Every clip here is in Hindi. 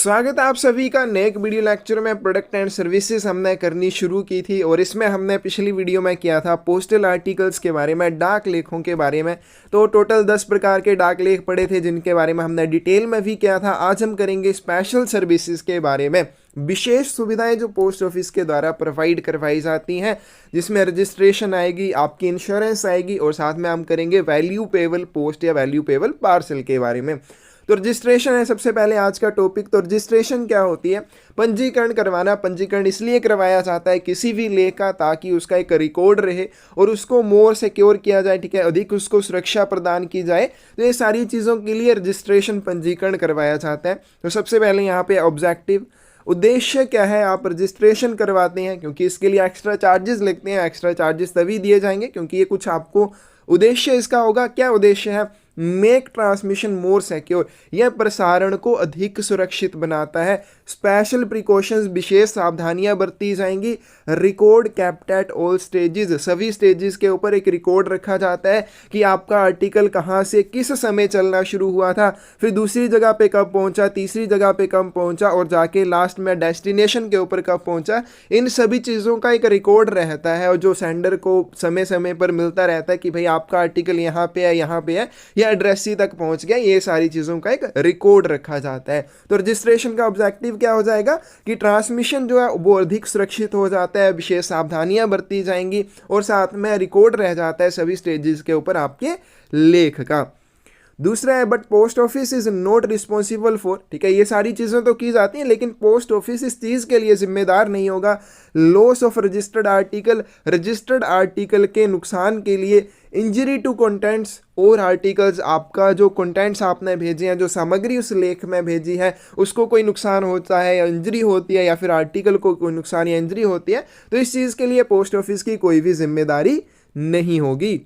स्वागत है आप सभी का नए एक वीडियो लेक्चर में। प्रोडक्ट एंड सर्विसेज हमने करनी शुरू की थी और इसमें हमने पिछली वीडियो में किया था पोस्टल आर्टिकल्स के बारे में, डाक लेखों के बारे में। तो टोटल 10 प्रकार के डाक लेख पड़े थे जिनके बारे में हमने डिटेल में भी किया था। आज हम करेंगे स्पेशल सर्विसेज के बारे में, विशेष सुविधाएं जो पोस्ट ऑफिस के द्वारा प्रोवाइड करवाई जाती हैं, जिसमें रजिस्ट्रेशन आएगी, आपकी इंश्योरेंस आएगी और साथ में हम करेंगे वैल्यू पेबल पोस्ट या वैल्यू पेबल पार्सल के बारे में। तो रजिस्ट्रेशन है सबसे पहले आज का टॉपिक। तो रजिस्ट्रेशन क्या होती है? पंजीकरण करवाना। पंजीकरण इसलिए करवाया जाता है किसी भी लेख का ताकि उसका एक रिकॉर्ड रहे और उसको मोर सिक्योर किया जाए, ठीक है, अधिक उसको सुरक्षा प्रदान की जाए। तो ये सारी चीज़ों के लिए रजिस्ट्रेशन पंजीकरण करवाया जाता है। तो सबसे पहले यहाँ पे ऑब्जेक्टिव, उद्देश्य क्या है आप रजिस्ट्रेशन करवाते हैं, क्योंकि इसके लिए एक्स्ट्रा चार्जेस लगते हैं। एक्स्ट्रा चार्जेस तभी दिए जाएंगे क्योंकि ये कुछ आपको उद्देश्य इसका होगा। क्या उद्देश्य है? मेक ट्रांसमिशन मोर सिक्योर, यह प्रसारण को अधिक सुरक्षित बनाता है। स्पेशल प्रिकॉशंस, विशेष सावधानियां बरती जाएंगी। Record kept at all stages, सभी स्टेजेस के ऊपर एक रिकॉर्ड रखा जाता है कि आपका आर्टिकल कहां से किस समय चलना शुरू हुआ था, फिर दूसरी जगह पे कब पहुंचा, तीसरी जगह पे कब पहुंचा और जाके लास्ट में डेस्टिनेशन के ऊपर कब पहुंचा। इन सभी चीज़ों का एक रिकॉर्ड रहता है और जो सेंडर को समय समय पर मिलता रहता है कि भाई आपका आर्टिकल यहाँ पे है, यहाँ पे है, या एड्रेस सी तक पहुंच गया। ये सारी चीज़ों का एक रिकॉर्ड रखा जाता है। तो रजिस्ट्रेशन का ऑब्जेक्टिव क्या हो जाएगा कि ट्रांसमिशन जो है वो अधिक सुरक्षित हो जाता है, विशेष सावधानियां बरती जाएंगी और साथ में रिकॉर्ड रह जाता है सभी स्टेजेस के ऊपर आपके लेख का। दूसरा है but post office is not responsible for, ठीक है, ये सारी चीज़ें तो की जाती हैं लेकिन पोस्ट ऑफिस इस चीज़ के लिए जिम्मेदार नहीं होगा। Loss of registered article, registered article के नुकसान के लिए। इंजरी टू कंटेंट्स और आर्टिकल्स, आपका जो कंटेंट्स आपने भेजे हैं, जो सामग्री उस लेख में भेजी है, उसको कोई नुकसान होता है या इंजरी होती है या फिर आर्टिकल को कोई नुकसान या इंजरी होती है तो इस चीज़ के लिए पोस्ट ऑफिस की कोई भी जिम्मेदारी नहीं होगी।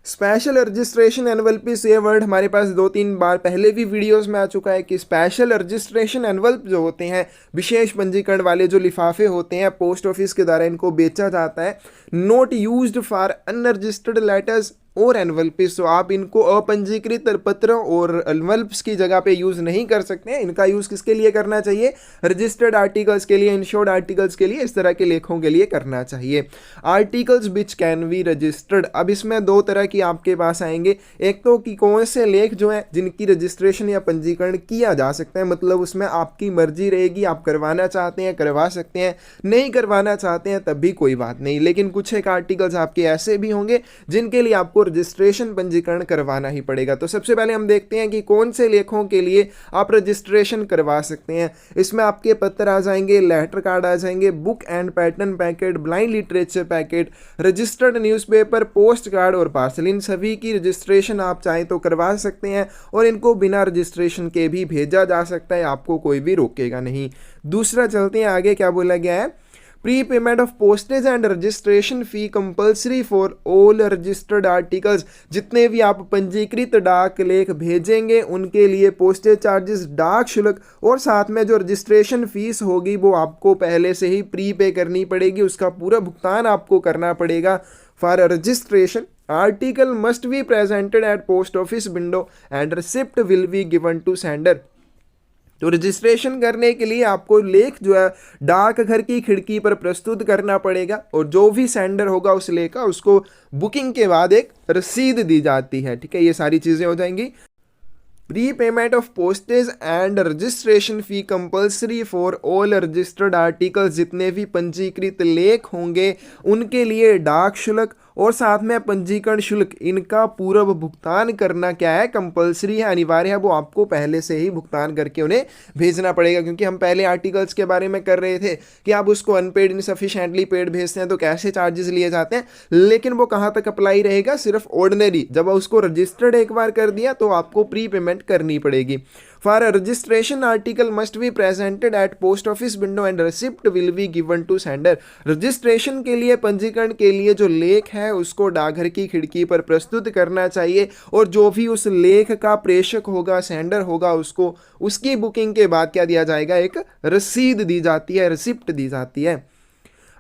स्पेशल रजिस्ट्रेशन एनवल्प, ये वर्ड हमारे पास 2-3 बार पहले भी वीडियोस में आ चुका है कि स्पेशल रजिस्ट्रेशन एनवल्प जो होते हैं, विशेष पंजीकरण वाले जो लिफाफे होते हैं, पोस्ट ऑफिस के द्वारा इनको बेचा जाता है। Not used for unregistered letters और एनवल्प्स, तो आप इनको अपंजीकृत पत्रों और एनवल्प्स की जगह पे यूज़ नहीं कर सकते हैं। इनका यूज़ किसके लिए करना चाहिए? रजिस्टर्ड आर्टिकल्स के लिए, इंश्योर्ड आर्टिकल्स के लिए, इस तरह के लेखों के लिए करना चाहिए। Articles which can be registered, अब इसमें दो तरह की आपके पास आएंगे। एक तो कि कौन से लेख जो हैं जिनकी रजिस्ट्रेशन या पंजीकरण किया जा सकता है, मतलब उसमें आपकी मर्जी रहेगी, आप करवाना चाहते हैं करवा सकते हैं, नहीं करवाना चाहते हैं तब भी कोई बात नहीं। लेकिन कुछ एक आर्टिकल्स आपके ऐसे भी होंगे जिनके लिए आपको रजिस्ट्रेशन पंजीकरण करवाना ही पड़ेगा। तो सबसे पहले हम देखते हैं कि कौन से लेखों के लिए आप रजिस्ट्रेशन करवा सकते हैं। इसमें आपके पत्र आ जाएंगे, लेटर कार्ड आ जाएंगे, book and pattern packet, blind literature packet, registered newspaper, post card और पार्सल। इन सभी की रजिस्ट्रेशन आप चाहें तो करवा सकते हैं और इनको बिना रजिस्ट्रेशन के भी भेजा जा सकता है, आपको कोई भी रोकेगा नहीं। दूसरा चलते हैं आगे, क्या बोला गया है? Pre payment of postage and registration fee compulsory for all registered articles, जितने भी आप पंजीकृत डाक लेख भेजेंगे उनके लिए पोस्टेज चार्जेस, डाक शुल्क और साथ में जो रजिस्ट्रेशन फीस होगी वो आपको पहले से ही प्री पे करनी पड़ेगी, उसका पूरा भुगतान आपको करना पड़ेगा। For registration article must be presented at post office window and receipt will be given to sender. तो रजिस्ट्रेशन करने के लिए आपको लेख जो है डाकघर की खिड़की पर प्रस्तुत करना पड़ेगा और जो भी सेंडर होगा उस लेख का उसको बुकिंग के बाद एक रसीद दी जाती है, ठीक है, ये सारी चीज़ें हो जाएंगी। Pre payment of postage and registration fee compulsory for all registered articles, जितने भी पंजीकृत लेख होंगे उनके लिए डाक शुल्क और साथ में पंजीकरण शुल्क, इनका पूर्व भुगतान करना क्या है? कंपल्सरी है, अनिवार्य है, वो आपको पहले से ही भुगतान करके उन्हें भेजना पड़ेगा। क्योंकि हम पहले आर्टिकल्स के बारे में कर रहे थे कि आप उसको अनपेड इनसफिशिएंटली पेड भेजते हैं तो कैसे चार्जेस लिए जाते हैं, लेकिन वो कहाँ तक अप्लाई रहेगा? सिर्फ ऑर्डिनरी, जब उसको रजिस्टर्ड एक बार कर दिया तो आपको प्री पेमेंट करनी पड़ेगी। For registration article must be presented at post office window and receipt will be given to sender. Registration के लिए, पंजीकरण के लिए जो लेख है उसको डाकघर की खिड़की पर प्रस्तुत करना चाहिए और जो भी उस लेख का प्रेषक होगा, सेंडर होगा, उसको उसकी बुकिंग के बाद क्या दिया जाएगा? एक रसीद दी जाती है, रिसिप्ट दी जाती है।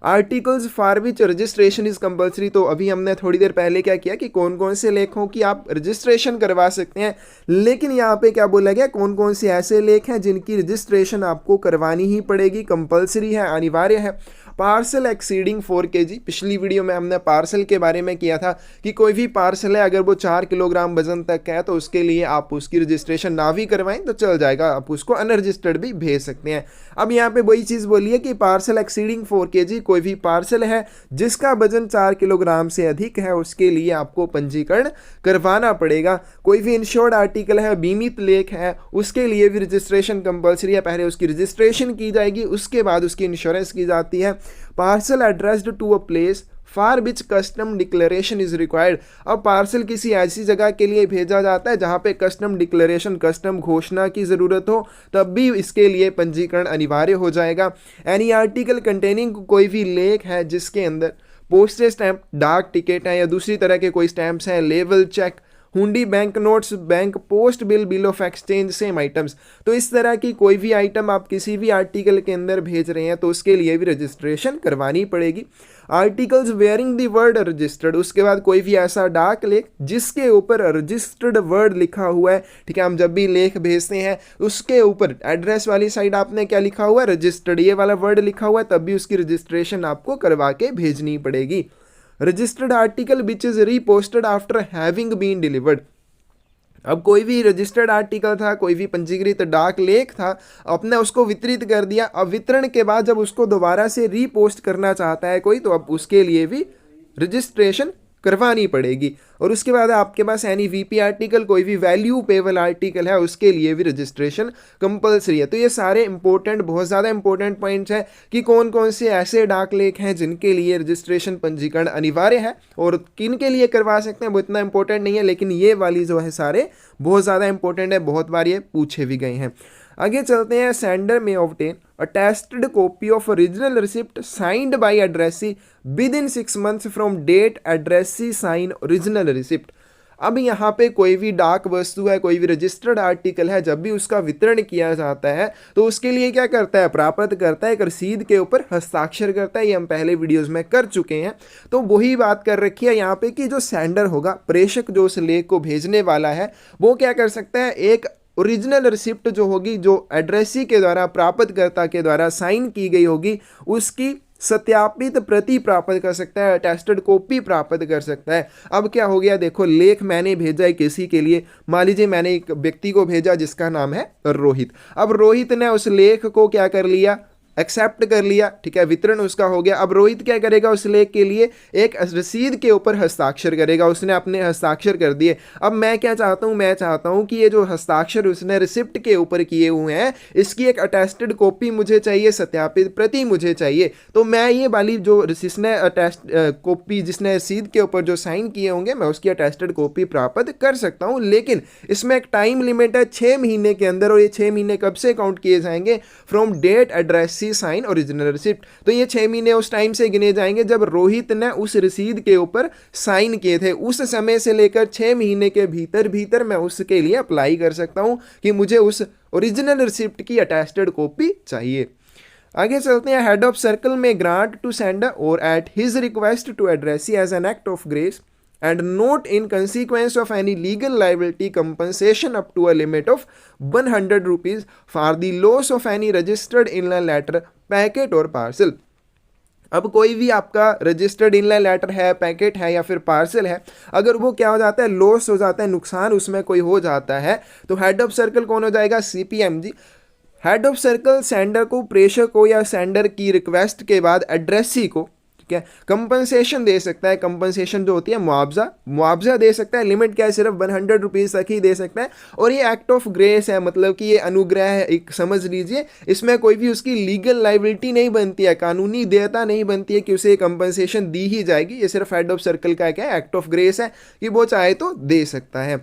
Articles for which registration is compulsory, तो अभी हमने थोड़ी देर पहले क्या किया कि कौन कौन से लेखों की आप रजिस्ट्रेशन करवा सकते हैं, लेकिन यहाँ पे क्या बोला गया, कौन कौन से ऐसे लेख हैं जिनकी रजिस्ट्रेशन आपको करवानी ही पड़ेगी, कंपल्सरी है, अनिवार्य है। पार्सल एक्सीडिंग 4 kg, पिछली वीडियो में हमने पार्सल के बारे में किया था कि कोई भी पार्सल है अगर वो 4 किलोग्राम वजन तक है तो उसके लिए आप उसकी रजिस्ट्रेशन ना भी करवाएं तो चल जाएगा, आप उसको अनरजिस्टर्ड भी भेज सकते हैं। अब यहाँ पे वही चीज़ बोली है कि पार्सल एक्सीडिंग 4 kg, कोई भी पार्सल है जिसका वजन 4 किलोग्राम से अधिक है उसके लिए आपको पंजीकरण करवाना पड़ेगा। कोई भी इंश्योर्ड आर्टिकल है, बीमित लेख है, उसके लिए भी रजिस्ट्रेशन कंपल्सरी है, पहले उसकी रजिस्ट्रेशन की जाएगी उसके बाद उसकी इंश्योरेंस की जाती है। Parcel addressed to a place for which custom declaration is required, अब पार्सल किसी ऐसी जगह के लिए भेजा जाता है जहां पे कस्टम डिक्लेरेशन, कस्टम घोषणा की ज़रूरत हो, तब भी इसके लिए पंजीकरण अनिवार्य हो जाएगा। एनी आर्टिकल कंटेनिंग, कोई भी लेख है जिसके अंदर पोस्टेज स्टैंप, डाक टिकट है या दूसरी तरह के कोई स्टैंप्स हैं, लेवल, चेक, हुंडी, bank notes, bank post bill, bill of exchange, same items, तो इस तरह की कोई भी आइटम आप किसी भी आर्टिकल के अंदर भेज रहे हैं तो उसके लिए भी रजिस्ट्रेशन करवानी पड़ेगी। Articles wearing the word registered, उसके बाद कोई भी ऐसा डाक लेख जिसके ऊपर रजिस्टर्ड वर्ड लिखा हुआ है, ठीक है, हम जब भी लेख भेजते हैं उसके ऊपर एड्रेस वाली साइड आपने क्या लिखा हुआ है, रजिस्टर्ड, ये वाला वर्ड लिखा हुआ है, तब भी उसकी रजिस्ट्रेशन आपको करवा के भेजनी पड़ेगी। Registered article which is reposted after having been delivered, अब कोई भी रजिस्टर्ड आर्टिकल था, कोई भी पंजीकृत डाक लेख था, आपने उसको वितरित कर दिया, अब वितरण के बाद जब उसको दोबारा से रीपोस्ट करना चाहता है कोई, तो अब उसके लिए भी रजिस्ट्रेशन करवानी पड़ेगी। और उसके बाद आपके पास एनी वीपी आर्टिकल, कोई भी वैल्यू पेबल आर्टिकल है, उसके लिए भी रजिस्ट्रेशन कंपलसरी है। तो ये सारे इंपॉर्टेंट, बहुत ज़्यादा इंपॉर्टेंट पॉइंट्स हैं कि कौन कौन से ऐसे डाक लेख हैं जिनके लिए रजिस्ट्रेशन, पंजीकरण अनिवार्य है और किन के लिए करवा सकते हैं वो इतना इंपॉर्टेंट नहीं है, लेकिन ये वाली जो है सारे बहुत ज़्यादा इंपॉर्टेंट है, बहुत बार ये पूछे भी गए हैं। आगे चलते हैं। Sender may obtain attested copy of original receipt signed by addressee within 6 months from date addressee sign original receipt. अब यहाँ पे कोई भी डाक वस्तु है, कोई भी रजिस्टर्ड आर्टिकल है, जब भी उसका वितरण किया जाता है तो उसके लिए क्या करता है, प्राप्त करता है, एक रसीद के ऊपर हस्ताक्षर करता है। ये हम पहले वीडियोस में कर चुके हैं। तो वही बात कर रखी है यहाँ पे कि जो सेंडर होगा, प्रेषक जो उस लेख को भेजने वाला है, वो क्या कर सकता है, एक ओरिजिनल रिसिप्ट जो होगी, जो एड्रेसी के द्वारा, प्राप्तकर्ता के द्वारा साइन की गई होगी, उसकी सत्यापित प्रति प्राप्त कर सकता है, अटेस्टेड कॉपी प्राप्त कर सकता है। अब क्या हो गया, देखो, लेख मैंने भेजा है किसी के लिए, मान लीजिए मैंने एक व्यक्ति को भेजा जिसका नाम है रोहित। अब रोहित ने उस लेख को क्या कर लिया, एक्सेप्ट कर लिया, ठीक है, वितरण उसका हो गया। अब रोहित क्या करेगा, उस लेख के लिए एक रसीद के ऊपर हस्ताक्षर करेगा, उसने अपने हस्ताक्षर कर दिए। अब मैं क्या चाहता हूँ, मैं चाहता हूँ कि ये जो हस्ताक्षर उसने रिसिप्ट के ऊपर किए हुए हैं, इसकी एक अटेस्टेड कॉपी मुझे चाहिए, सत्यापित प्रति मुझे चाहिए। तो मैं ये वाली जो जिसने अटेस्ट कॉपी, जिसने रसीद के ऊपर जो साइन किए होंगे, मैं उसकी अटेस्टेड कॉपी प्राप्त कर सकता हूँ, लेकिन इसमें एक टाइम लिमिट है 6 महीने के अंदर। और ये 6 महीने कब से काउंट किए जाएंगे, from date address sign original receipt. तो ये 6 महीने उस टाइम से गिने जाएंगे जब रोहित ने उस रसीद के ऊपर साइन किए थे। उस समय से लेकर 6 महीने के भीतर भीतर मैं उसके लिए अप्लाई कर सकता हूं कि मुझे उस ओरिजिनल रिसिप्ट की अटेस्टेड कॉपी चाहिए। आगे चलते हैं। Head of circle may grant to sender और at his request to addressee as an act of grace and not in consequence of any legal liability compensation up to a limit of 100 rupees for the loss of any registered inland letter, packet और parcel। अब कोई भी आपका रजिस्टर्ड इनलाइन लेटर है, पैकेट है या फिर पार्सल है, अगर वो क्या हो जाता है, लॉस हो जाता है, नुकसान उसमें कोई हो जाता है, तो हेड ऑफ सर्कल कौन हो जाएगा, CPMG। Head of circle sender को, प्रेषक को या सेंडर की रिक्वेस्ट के बाद एड्रेसी को, ठीक है, कंपनसेशन दे सकता है। कंपनसेशन जो होती है मुआवजा दे सकता है। लिमिट क्या है, सिर्फ 100 रुपीज़ तक ही दे सकता है। और ये एक्ट ऑफ ग्रेस है, मतलब कि ये अनुग्रह है, एक समझ लीजिए। इसमें कोई भी उसकी लीगल लाइबिलिटी नहीं बनती है, कानूनी देयता नहीं बनती है कि उसे कंपनसेशन दी ही जाएगी। ये सिर्फ हेड ऑफ सर्कल का क्या है, एक्ट ऑफ ग्रेस है कि वो चाहे तो दे सकता है।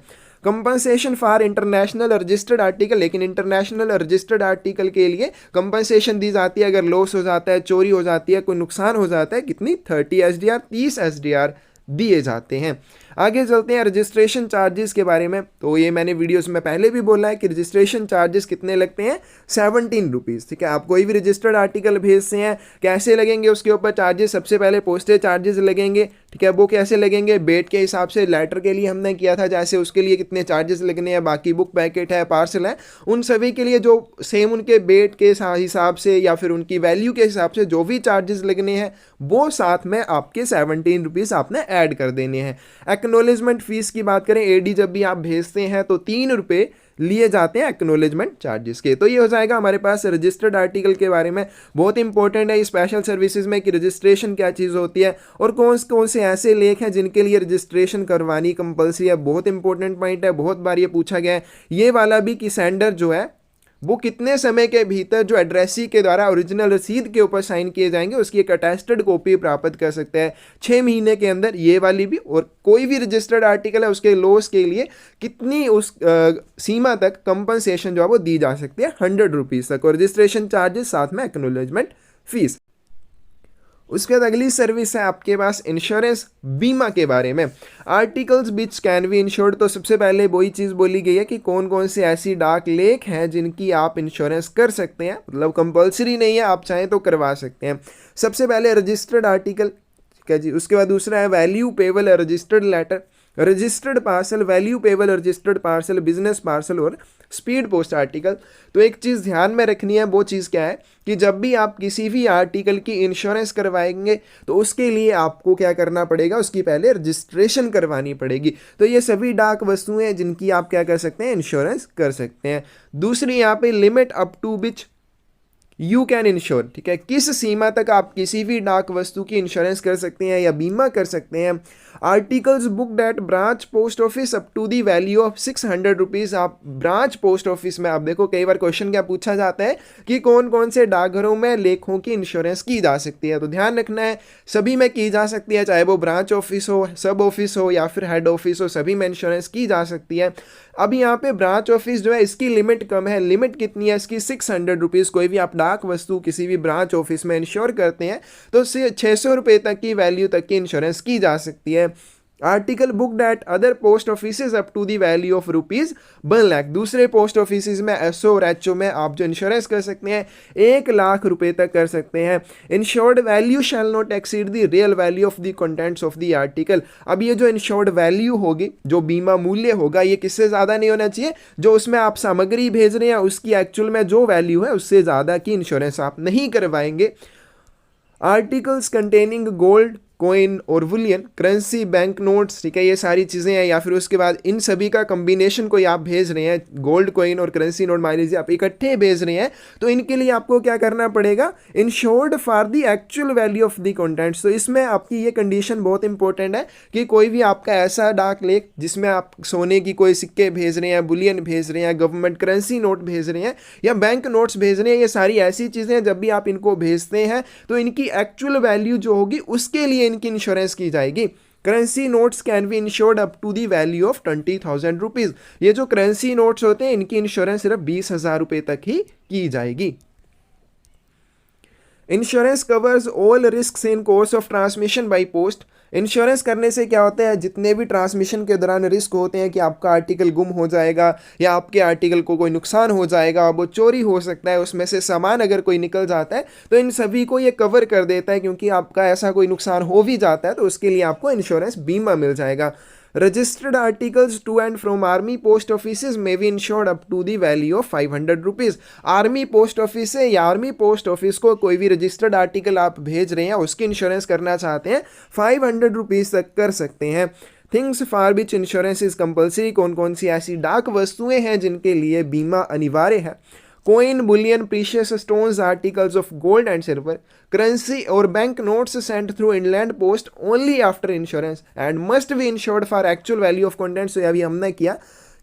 Compensation for international registered article, लेकिन इंटरनेशनल रजिस्टर्ड आर्टिकल के लिए कंपनसेशन दी जाती है अगर लॉस हो जाता है, चोरी हो जाती है, कोई नुकसान हो जाता है। कितनी, 30 SDR, 30 SDR दिए जाते हैं। आगे चलते हैं रजिस्ट्रेशन चार्जेस के बारे में। तो ये मैंने वीडियोस में पहले भी बोला है कि रजिस्ट्रेशन चार्जेस कितने लगते हैं, 17 रुपीज़। ठीक है, आप कोई भी रजिस्टर्ड आर्टिकल भेजते हैं, कैसे लगेंगे उसके ऊपर चार्जेस, सबसे पहले पोस्टेज चार्जेस लगेंगे। ठीक है, वो कैसे लगेंगे, वेट के हिसाब से, लेटर के लिए हमने किया था जैसे, उसके लिए कितने चार्जेस लगने हैं, बाकी बुक पैकेट है, पार्सल है, उन सभी के लिए जो सेम उनके वेट के हिसाब से या फिर उनकी वैल्यू के हिसाब से जो भी चार्जेस लगने हैं वो साथ में आपके 17 रुपीज़ आपने ऐड कर देने हैं। एक्नॉलेजमेंट फीस की बात करें, एडी जब भी आप भेजते हैं तो 3 रुपये लिए जाते हैं एक्नॉलेजमेंट चार्जेस के। तो ये हो जाएगा हमारे पास रजिस्टर्ड आर्टिकल के बारे में। बहुत इंपॉर्टेंट है स्पेशल सर्विसेज में कि रजिस्ट्रेशन क्या चीज़ होती है और कौन कौन से ऐसे लेख हैं जिनके लिए रजिस्ट्रेशन करवानी कंपलसरी है। बहुत इंपॉर्टेंट पॉइंट है, बहुत बार ये पूछा गया है ये वाला भी कि सेंडर जो है वो कितने समय के भीतर जो एड्रेसी के द्वारा ओरिजिनल रसीद के ऊपर साइन किए जाएंगे उसकी एक अटेस्टेड कॉपी प्राप्त कर सकते हैं 6 महीने के अंदर, ये वाली भी। और कोई भी रजिस्टर्ड आर्टिकल है उसके लॉस के लिए कितनी उस सीमा तक कंपनसेशन जो है वो दी जा सकती है, 100 रुपीज़ तक, और रजिस्ट्रेशन चार्जेस साथ में एक्नॉलेजमेंट फीस। उसके बाद अगली सर्विस है आपके पास इंश्योरेंस, बीमा के बारे में। Articles which can be insured, तो सबसे पहले वही चीज़ बोली गई है कि कौन कौन सी ऐसी डाक लेख हैं जिनकी आप इंश्योरेंस कर सकते हैं, मतलब कंपलसरी नहीं है, आप चाहें तो करवा सकते हैं। सबसे पहले रजिस्टर्ड आर्टिकल, ठीक है जी। उसके बाद दूसरा है value payable registered letter, registered parcel, value payable registered parcel, business parcel और स्पीड पोस्ट आर्टिकल। तो एक चीज़ ध्यान में रखनी है, वो चीज़ क्या है कि जब भी आप किसी भी आर्टिकल की इंश्योरेंस करवाएंगे तो उसके लिए आपको क्या करना पड़ेगा, उसकी पहले रजिस्ट्रेशन करवानी पड़ेगी। तो ये सभी डाक वस्तुएं हैं जिनकी आप क्या कर सकते हैं, इंश्योरेंस कर सकते हैं। दूसरी यहाँ पे limit up to which you can insure, ठीक है, किस सीमा तक आप किसी भी डाक वस्तु की इंश्योरेंस कर सकते हैं या बीमा कर सकते हैं। Articles booked at branch post office up to the value of 600 rupees. आप ब्रांच पोस्ट ऑफिस में, आप देखो कई बार क्वेश्चन क्या पूछा जाता है कि कौन कौन से डाकघरों में लेखों की इंश्योरेंस की जा सकती है, तो ध्यान रखना है सभी में की जा सकती है, चाहे वो ब्रांच ऑफिस हो, सब ऑफिस हो या फिर हेड ऑफिस हो, सभी में इंश्योरेंस की जा सकती है। अब यहाँ पे ब्रांच ऑफिस जो है इसकी लिमिट कम है, लिमिट कितनी है इसकी, 600 रुपीज़। कोई भी आप डाक वस्तु किसी भी ब्रांच ऑफिस में इंश्योर करते हैं तो 600 रुपये तक की वैल्यू तक की इंश्योरेंस की जा सकती है। Article booked at other post offices up to the value of ₹1,00,000। दूसरे पोस्ट ऑफिसेज में, एसओ और एचओ में आप जो इंश्योरेंस कर सकते हैं 1,00,000 रुपये तक कर सकते हैं। Insured value shall not exceed the real value of the contents of the article. अब ये जो इंश्योर्ड वैल्यू होगी, जो बीमा मूल्य होगा, ये किससे ज़्यादा नहीं होना चाहिए, जो उसमें आप सामग्री भेज रहे हैं उसकी एक्चुअल में जो वैल्यू है उससे ज़्यादा की इंश्योरेंस आप नहीं करवाएंगे। आर्टिकल्स कंटेनिंग गोल्ड, कॉइन और बुलियन, करेंसी, बैंक नोट्स, ठीक है, ये सारी चीज़ें हैं, या फिर उसके बाद इन सभी का कम्बिनेशन कोई आप भेज रहे हैं, गोल्ड कॉइन और करेंसी नोट मान लीजिए आप इकट्ठे भेज रहे हैं, तो इनके लिए आपको क्या करना पड़ेगा, insured for the actual value of the contents. तो इसमें आपकी ये कंडीशन बहुत इंपॉर्टेंट है कि कोई भी आपका ऐसा डाक लेख जिसमें आप सोने की कोई सिक्के भेज रहे हैं, बुलियन भेज रहे हैं, गवर्नमेंट करेंसी नोट भेज रहे हैं या बैंक नोट्स भेज रहे हैं, ये सारी ऐसी चीज़ें हैं जब भी आप इनको भेजते हैं तो इनकी एक्चुअल वैल्यू जो होगी उसके लिए इनकी इंश्योरेंस की जाएगी। Currency notes can be insured up to the value of 20,000 rupees. ये जो करेंसी नोट्स होते हैं इनकी इंश्योरेंस सिर्फ 20,000 रुपये तक ही की जाएगी। Insurance covers all risk in course of transmission by post. Insurance करने से क्या होता है, जितने भी ट्रांसमिशन के दौरान रिस्क होते हैं कि आपका आर्टिकल गुम हो जाएगा या आपके आर्टिकल को कोई नुकसान हो जाएगा, वो चोरी हो सकता है, उसमें से सामान अगर कोई निकल जाता है तो इन सभी को ये कवर कर देता है, क्योंकि आपका ऐसा कोई नुकसान हो भी जाता है तो उसके लिए आपको इंश्योरेंस बीमा मिल जाएगा। Registered articles to and from army post offices में be insured up to the value of 500 rupees. Army post office से या आर्मी पोस्ट ऑफिस को कोई भी रजिस्टर्ड आर्टिकल आप भेज रहे हैं उसकी इंश्योरेंस करना चाहते हैं 500 रुपीज़ तक कर सकते हैं। Things for which insurance is compulsory, कौन कौन सी ऐसी डाक वस्तुएं हैं जिनके लिए बीमा अनिवार्य है। Coin, bullion, precious stones, articles of gold and silver, currency और bank notes sent through inland post only after insurance and must be insured for actual value of contents. तो अभी हमने किया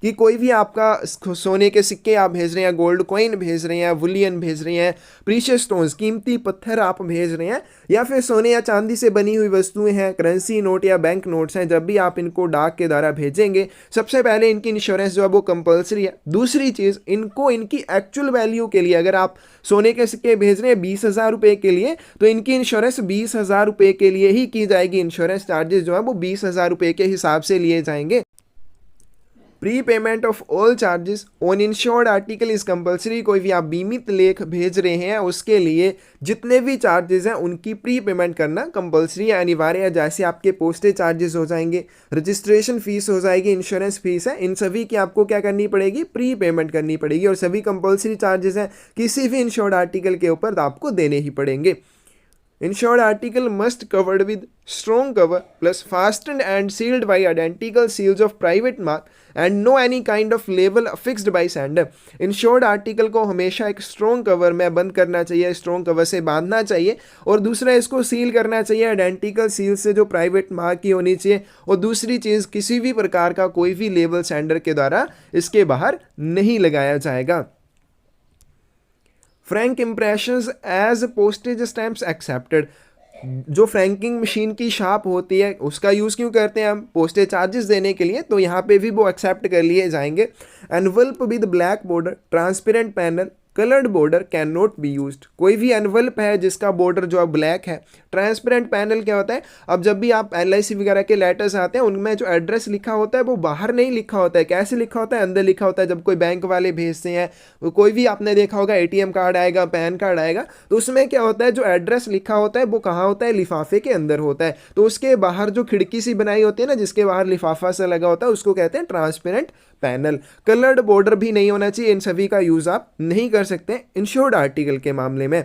कि कोई भी आपका सोने के सिक्के आप भेज रहे हैं, गोल्ड कॉइन भेज रहे हैं, बुलियन भेज रहे हैं, प्रीशियस स्टोन्स कीमती पत्थर आप भेज रहे हैं, या फिर सोने या चांदी से बनी हुई वस्तुएं हैं, करेंसी नोट या बैंक नोट्स हैं, जब भी आप इनको डाक के द्वारा भेजेंगे सबसे पहले इनकी इंश्योरेंस जो है वो कंपलसरी है। दूसरी चीज़, इनको इनकी एक्चुअल वैल्यू के लिए, अगर आप सोने के सिक्के भेज रहे हैं 20,000 रुपये के लिए, तो इनकी इंश्योरेंस 20,000 रुपये के लिए ही की जाएगी। इंश्योरेंस चार्जेस जो है वो 20,000 रुपये के हिसाब से लिए जाएंगे। Pre payment of all charges on insured article is compulsory. कोई भी आप बीमित लेख भेज रहे हैं उसके लिए जितने भी चार्जेस हैं उनकी प्री पेमेंट करना कंपलसरी है, अनिवार्य है। जैसे आपके पोस्टेज चार्जेस हो जाएंगे, रजिस्ट्रेशन फीस हो जाएगी, इंश्योरेंस फीस है, इन सभी की आपको क्या करनी पड़ेगी, प्री पेमेंट करनी पड़ेगी। और सभी कंपलसरी चार्जेस हैं, किसी भी इंश्योर्ड आर्टिकल के ऊपर आपको देने ही पड़ेंगे। Insured article must covered with strong cover plus fastened and sealed by identical seals of private mark and no any kind of label affixed by sender। Insured article को हमेशा एक strong cover में बंद करना चाहिए, strong cover से बांधना चाहिए, और दूसरा इसको सील करना चाहिए identical seal से जो प्राइवेट मार्क की होनी चाहिए। और दूसरी चीज़, किसी भी प्रकार का कोई भी लेबल सेंडर के द्वारा इसके बाहर नहीं लगाया जाएगा। Frank impressions as postage stamps accepted. जो फ्रैंकिंग मशीन की छाप होती है उसका यूज़ क्यों करते हैं हम, पोस्टेज चार्जेस देने के लिए, तो यहाँ पे भी वो एक्सेप्ट कर लिए जाएंगे। Envelope with black border, transparent panel, coloured border can not be used. कोई भी एनवल्प है जिसका बॉर्डर जो है ब्लैक है, ट्रांसपेरेंट पैनल क्या होता है, अब जब भी आप LIC वगैरह के लेटर्स आते हैं उनमें जो एड्रेस लिखा होता है वो बाहर नहीं लिखा होता है, कैसे लिखा होता है, अंदर लिखा होता है। जब कोई बैंक वाले भेजते हैं, कोई भी आपने देखा होगा ATM कार्ड आएगा, पैन कार्ड आएगा, तो उसमें क्या होता है, जो एड्रेस लिखा होता है वो कहाँ होता है, लिफाफे के अंदर होता है। तो उसके बाहर जो खिड़की सी बनाई होती है ना, जिसके बाहर लिफाफा सा लगा होता है, उसको कहते हैं ट्रांसपेरेंट पैनल। कलर्ड बॉर्डर भी नहीं होना चाहिए, इन सभी का यूज आप नहीं कर सकते इंश्योर्ड आर्टिकल के मामले में।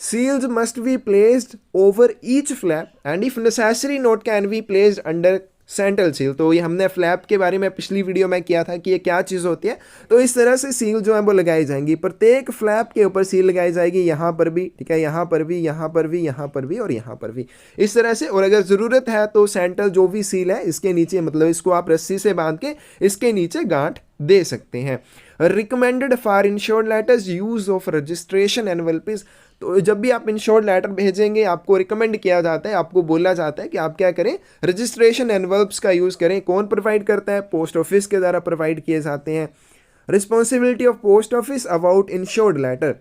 Seals must be placed over each flap and if necessary note can be placed under central seal. तो ये हमने फ्लैप के बारे में पिछली वीडियो में किया था कि ये क्या चीज़ होती है। तो इस तरह से सील जो है वो लगाई जाएंगी, प्रत्येक फ्लैप के ऊपर सील लगाई जाएगी, यहाँ पर भी, ठीक है, यहाँ पर भी, यहाँ पर भी, यहाँ पर भी और यहाँ पर भी, इस तरह से। और अगर ज़रूरत है तो सेंट्रल जो भी सील है इसके नीचे, मतलब इसको आप रस्सी से बांध के इसके नीचे गांठ दे सकते हैं। Recommended for insured letters use of registration envelopes. तो जब भी आप इंश्योर्ड लेटर भेजेंगे आपको रिकमेंड किया जाता है, आपको बोला जाता है कि आप क्या करें, रजिस्ट्रेशन एनवल्प्स का यूज़ करें। कौन प्रोवाइड करता है, पोस्ट ऑफिस के द्वारा प्रोवाइड किए जाते हैं। Responsibility of post office about insured letter.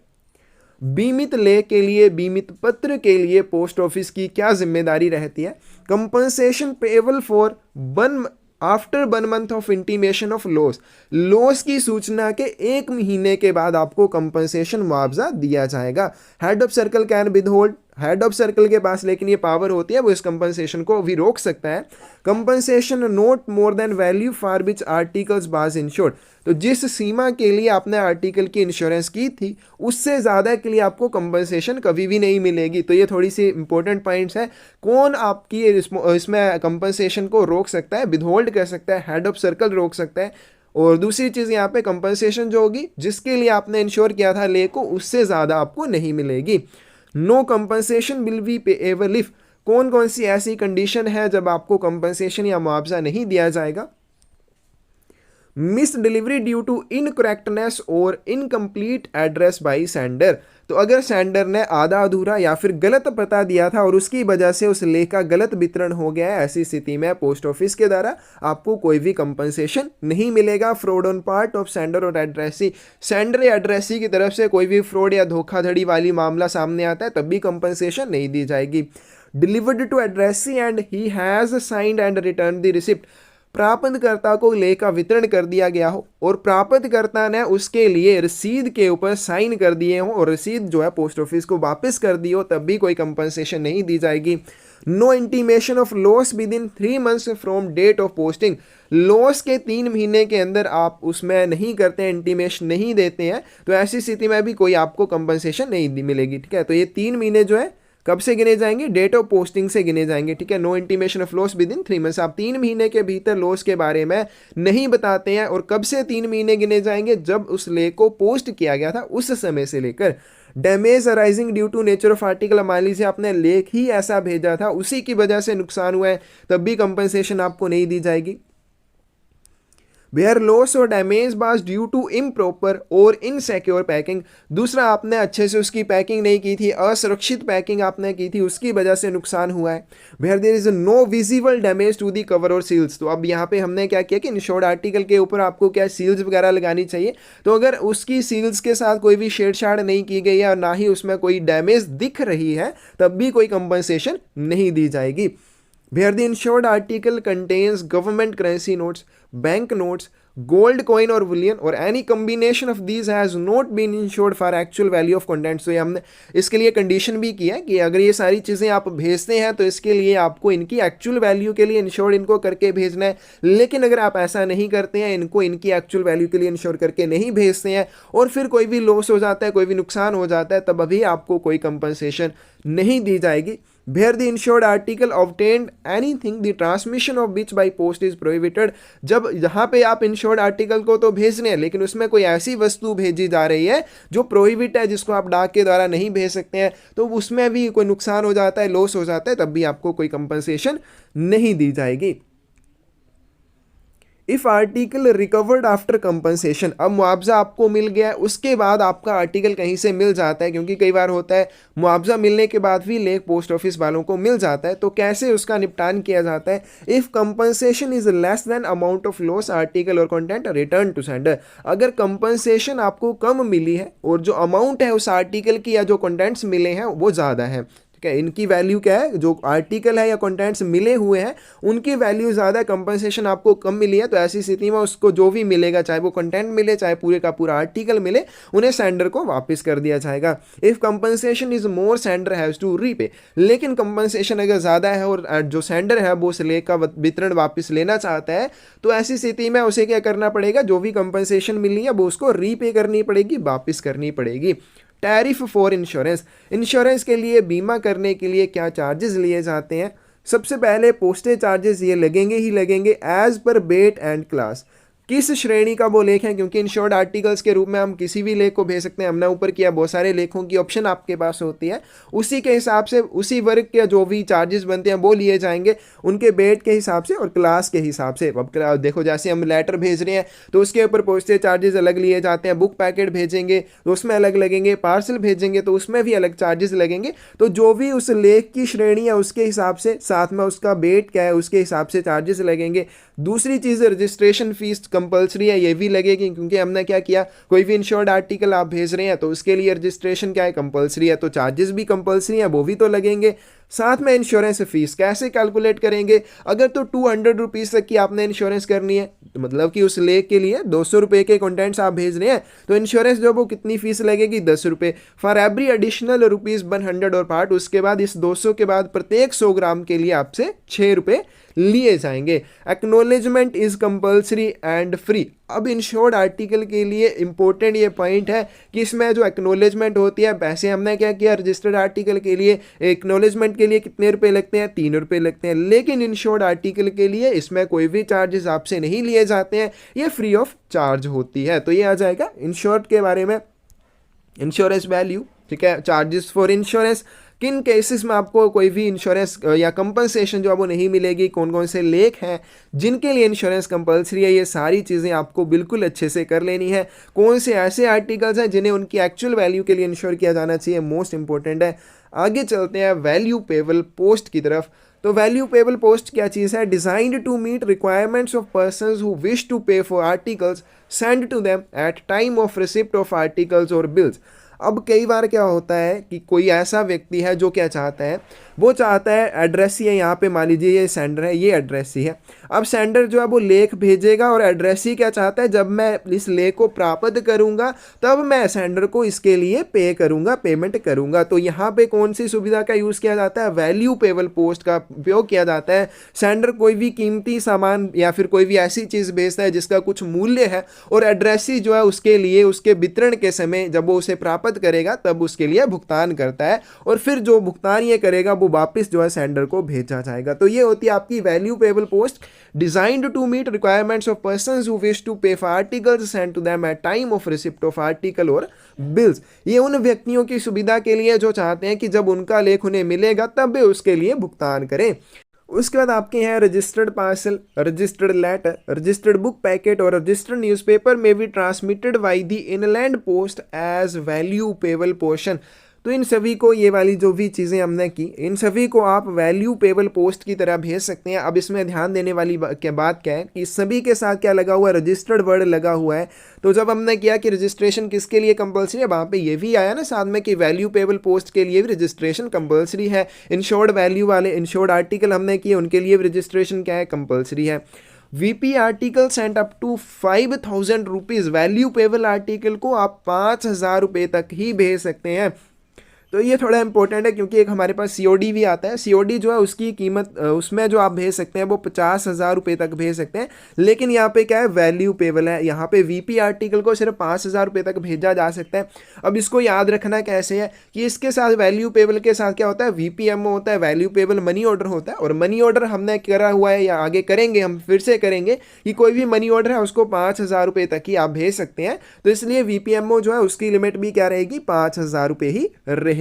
बीमित लेख के लिए, बीमित पत्र के लिए पोस्ट ऑफिस की क्या जिम्मेदारी रहती है। Compensation payable for after 1 month of intimation of loss. Loss की सूचना के 1 महीने के बाद आपको कंपनसेशन मुआवजा दिया जाएगा। Head of circle can withhold. Head of circle के पास लेकिन ये पावर होती है, वो इस कंपनसेशन को भी रोक सकता है। Compensation not more than value for which articles was insured. तो जिस सीमा के लिए आपने आर्टिकल की इंश्योरेंस की थी उससे ज़्यादा के लिए आपको कंपनसेशन कभी भी नहीं मिलेगी। तो ये थोड़ी सी इंपॉर्टेंट पॉइंट्स है। कौन आपकी इसमें कंपनसेशन को रोक सकता है, विदहोल्ड कर सकता है, हेड ऑफ सर्कल रोक सकता है। और दूसरी चीज़ यहाँ पे कंपनसेशन जो होगी जिसके लिए आपने इंश्योर किया था ले को, उससे ज़्यादा आपको नहीं मिलेगी। No compensation will be payable if. कौन कौन सी ऐसी कंडीशन है जब आपको कंपनसेशन या मुआवजा नहीं दिया जाएगा। Miss delivery due to incorrectness और इनकम्प्लीट एड्रेस बाई सेंडर। तो अगर सेंडर ने आधा अधूरा या फिर गलत पता दिया था और उसकी वजह से उस लेख का गलत वितरण हो गया है, ऐसी स्थिति में पोस्ट ऑफिस के द्वारा आपको कोई भी कंपनसेशन नहीं मिलेगा। Fraud on part of sender और एड्रेसी। सेंडर या एड्रेसी की तरफ से कोई भी फ्रॉड या धोखाधड़ी वाली मामला सामने आता है तब भी कंपनसेशन नहीं दी जाएगी। Delivered to addressee and he has signed and return the receipt. प्राप्तकर्ता को लेख का वितरण कर दिया गया हो और प्राप्तकर्ता ने उसके लिए रसीद के ऊपर साइन कर दिए हो और रसीद जो है पोस्ट ऑफिस को वापस कर दी हो, तब भी कोई कंपनसेशन नहीं दी जाएगी। No intimation of loss within 3 months from date of posting. Loss के 3 महीने के अंदर आप उसमें नहीं करते हैं, इंटीमेशन नहीं देते हैं, तो ऐसी स्थिति में भी कोई आपको कंपनसेशन नहीं मिलेगी। ठीक है, तो ये 3 महीने जो है कब से गिने जाएंगे, डेट ऑफ पोस्टिंग से गिने जाएंगे। ठीक है, no intimation of loss within 3 months. आप 3 महीने के भीतर लॉस के बारे में नहीं बताते हैं। और कब से 3 महीने गिने जाएंगे, जब उस लेख को पोस्ट किया गया था उस समय से लेकर। Damage arising due to nature of article. मान लीजिए आपने लेख ही ऐसा भेजा था, उसी की वजह से नुकसान हुआ है, तब भी कंपनसेशन आपको नहीं दी जाएगी। वेयर लॉस और damage was due to improper और इनसिक्योर पैकिंग। दूसरा, आपने अच्छे से उसकी पैकिंग नहीं की थी, असुरक्षित पैकिंग आपने की थी, उसकी वजह से नुकसान हुआ है। Where there is no visible damage to the cover और सील्स। तो अब यहाँ पे हमने क्या किया कि इंश्योर्ड आर्टिकल के ऊपर आपको क्या सील्स वगैरह लगानी चाहिए। तो अगर उसकी सील्स के साथ कोई भी छेड़छाड़ नहीं की गई है और ना ही उसमें कोई डैमेज दिख रही है, तब भी कोई कंपनसेशन नहीं दी जाएगी। Where the insured article contains government currency notes, bank notes, gold coin or bullion or any combination of these has not been insured for actual value of contents। तो ये हमने इसके लिए कंडीशन भी किया है कि अगर ये सारी चीज़ें आप भेजते हैं तो इसके लिए आपको इनकी एक्चुअल वैल्यू के लिए इंश्योर्ड इनको करके भेजना है। लेकिन अगर आप ऐसा नहीं करते हैं, इनको इनकी एक्चुअल वैल्यू के लिए इंश्योर करके नहीं भेजते हैं और फिर कोई भी लॉस हो जाता है, कोई भी नुकसान हो जाता है, तब अभी आपको कोई कंपनसेशन नहीं दी जाएगी। Where the insured article obtained anything the transmission of which by post is prohibited। जब यहाँ पे आप इंश्योर्ड आर्टिकल को तो भेज रहे हैं लेकिन उसमें कोई ऐसी वस्तु भेजी जा रही है जो प्रोहिबिट है, जिसको आप डाक के द्वारा नहीं भेज सकते हैं, तो उसमें भी कोई नुकसान हो जाता है, लॉस हो जाता है, तब भी आपको कोई कंपनसेशन नहीं दी जाएगी। If article recovered after compensation. अब मुआवजा आपको मिल गया, उसके बाद आपका आर्टिकल कहीं से मिल जाता है, क्योंकि कई बार होता है मुआवजा मिलने के बाद भी लेख पोस्ट ऑफिस वालों को मिल जाता है, तो कैसे उसका निपटान किया जाता है। If compensation is less than amount of loss article और कंटेंट रिटर्न टू सेंडर। अगर कंपनसेशन आपको कम मिली है और जो अमाउंट है उस आर्टिकल की या जो कंटेंट्स मिले हैं वो ज़्यादा है, ठीक है, इनकी वैल्यू क्या है, जो आर्टिकल है या कंटेंट्स मिले हुए हैं उनकी वैल्यू ज़्यादा, कंपनसेशन आपको कम मिली है, तो ऐसी स्थिति में उसको जो भी मिलेगा, चाहे वो कंटेंट मिले चाहे पूरे का पूरा आर्टिकल मिले, उन्हें सेंडर को वापस कर दिया जाएगा। If compensation is more sender has to repay. लेकिन कंपनसेशन अगर ज़्यादा है और जो सेंडर है वो उस लेख का वितरण वापस लेना चाहता है, तो ऐसी स्थिति में उसे क्या करना पड़ेगा, जो भी कंपनसेशन मिली है वो उसको रीपे करनी पड़ेगी, वापस करनी पड़ेगी। Tariff for insurance. इंश्योरेंस के लिए, बीमा करने के लिए क्या चार्जेस लिए जाते हैं। सबसे पहले पोस्टेज चार्जेस ये लगेंगे ही लगेंगे as per wait and class. किस श्रेणी का वो लेख है, क्योंकि इंश्योर्ड आर्टिकल्स के रूप में हम किसी भी लेख को भेज सकते हैं। हमने ऊपर किया बहुत सारे लेखों की ऑप्शन आपके पास होती है, उसी के हिसाब से उसी वर्ग के जो भी चार्जेस बनते हैं वो लिए जाएंगे, उनके बेट के हिसाब से और क्लास के हिसाब से। अब देखो, जैसे हम लेटर भेज रहे हैं तो उसके ऊपर पोस्टेज चार्जेस अलग लिए जाते हैं, बुक पैकेट भेजेंगे तो उसमें अलग लगेंगे, पार्सल भेजेंगे तो उसमें भी अलग चार्जेस लगेंगे। तो जो भी उस लेख की श्रेणी है उसके हिसाब से, साथ में उसका बेट क्या है उसके हिसाब से चार्जेस लगेंगे। दूसरी चीज़, रजिस्ट्रेशन फीस कंपलसरी है, ये भी लगेगी, क्योंकि हमने क्या किया, कोई भी इंश्योर्ड आर्टिकल आप भेज रहे हैं तो उसके लिए रजिस्ट्रेशन क्या है, कंपलसरी है, तो चार्जेस भी कंपलसरी है, वो भी तो लगेंगे। साथ में इंश्योरेंस फीस कैसे कैलकुलेट करेंगे। अगर तो 200 रुपीज़ तक की आपने इंश्योरेंस करनी है, तो मतलब कि उस लेख के लिए 200 रुपये के कंटेंट्स आप भेज रहे हैं, तो इंश्योरेंस जो वो कितनी फीस लगेगी, 10 रुपये। फॉर एवरी एडिशनल रुपीज़ 100 और पार्ट, उसके बाद इस 200 के बाद प्रत्येक 100 ग्राम के लिए आपसे 6 रुपये लिए जाएंगे। Acknowledgement is compulsory and free. अब इंश्योर्ड आर्टिकल के लिए इंपॉर्टेंट ये पॉइंट है कि इसमें जो एक्नोलेजमेंट होती है, वैसे हमने क्या किया, रजिस्टर्ड आर्टिकल के लिए एक्नोलेजमेंट के लिए कितने रुपए लगते हैं, 3 रुपये लगते हैं। लेकिन इंश्योर्ड आर्टिकल के लिए इसमें कोई भी चार्जेस आपसे नहीं लिए जाते हैं, ये फ्री ऑफ चार्ज होती है। तो ये आ जाएगा इंश्योर्ड के बारे में, इंश्योरेंस वैल्यू, ठीक है। चार्जेस फॉर इंश्योरेंस, किन केसेस में आपको कोई भी इंश्योरेंस या कंपनसेशन जो है वो नहीं मिलेगी, कौन कौन से लेख हैं जिनके लिए इंश्योरेंस कंपलसरी है, ये सारी चीज़ें आपको बिल्कुल अच्छे से कर लेनी है। कौन से ऐसे आर्टिकल्स हैं जिन्हें उनकी एक्चुअल वैल्यू के लिए इंश्योर किया जाना चाहिए, मोस्ट इंपॉर्टेंट है। आगे चलते हैं वैल्यू पेबल पोस्ट की तरफ। तो वैल्यू पेबल पोस्ट क्या चीज़ है, designed to meet requirements of persons who wish to pay for articles sent to them at time of receipt of articles और बिल्स। अब कई बार क्या होता है कि कोई ऐसा व्यक्ति है जो क्या चाहता है, वो चाहता है एड्रेस ही है, यहाँ पे मान लीजिए ये सेंडर है, ये एड्रेस ही है। अब सेंडर जो है वो लेख भेजेगा और एड्रेस ही क्या चाहता है, जब मैं इस लेख को प्राप्त करूँगा तब मैं सेंडर को इसके लिए पे करूँगा, पेमेंट करूँगा। तो यहाँ पे कौन सी सुविधा का यूज़ किया जाता है, वैल्यू पेबल पोस्ट का उपयोग किया जाता है। सेंडर कोई भी कीमती सामान या फिर कोई भी ऐसी चीज़ भेजता है जिसका कुछ मूल्य है, और एड्रेस ही जो है उसके लिए उसके वितरण के समय जब वो उसे प्राप्त करेगा तब उसके लिए भुगतान करता है, और फिर जो भुगतान ये करेगा वो वापस जो है सेंडर को भेजा जाएगा। तो ये होती है आपकी value payable post, designed to meet requirements of persons who wish to pay for articles sent to them at time of receipt of article और बिल्स। ये उन व्यक्तियों की सुविधा के लिए जो चाहते हैं कि जब उनका लेख उन्हें मिलेगा तब वे उसके लिए भुगतान करें। उसके बाद आपके यहाँ registered parcel, registered letter, registered book packet और registered newspaper may be transmitted by the inland post as value payable portion. तो इन सभी को, ये वाली जो भी चीज़ें हमने की, इन सभी को आप वैल्यू पेबल पोस्ट की तरह भेज सकते हैं। अब इसमें ध्यान देने वाली बात क्या है कि सभी के साथ क्या लगा हुआ है, रजिस्टर्ड वर्ड लगा हुआ है। तो जब हमने किया कि रजिस्ट्रेशन किसके लिए कंपलसरी है, वहाँ पे ये भी आया ना साथ में कि वैल्यू पेबल पोस्ट के लिए भी रजिस्ट्रेशन कंपलसरी है। इंश्योर्ड वैल्यू वाले इंश्योर्ड आर्टिकल हमने किए, उनके लिए भी रजिस्ट्रेशन क्या है, कंपलसरी है। VP article sent up to 5,000 rupees, value payable article को आप 5,000 रुपये तक ही भेज सकते हैं। तो ये थोड़ा इंपॉर्टेंट है क्योंकि एक हमारे पास सीओडी भी आता है। सीओडी जो है उसकी कीमत, उसमें जो आप भेज सकते हैं वो 50,000 रुपये तक भेज सकते हैं, लेकिन यहाँ पे क्या है, वैल्यू पेबल है। यहाँ पे वीपी आर्टिकल को सिर्फ 5,000 रुपये तक भेजा जा सकता है। अब इसको याद रखना कैसे है कि इसके साथ वैल्यू पेबल के साथ क्या होता है, वीपीएमओ होता है, वैल्यू पेबल मनी ऑर्डर होता है। और मनी ऑर्डर हमने करा हुआ है या आगे करेंगे, हम फिर से करेंगे कि कोई भी मनी ऑर्डर है उसको 5,000 रुपये तक ही आप भेज सकते हैं। तो इसलिए वीपीएमओ जो है उसकी लिमिट भी क्या रहेगी, 5,000 रुपये ही रहेगी।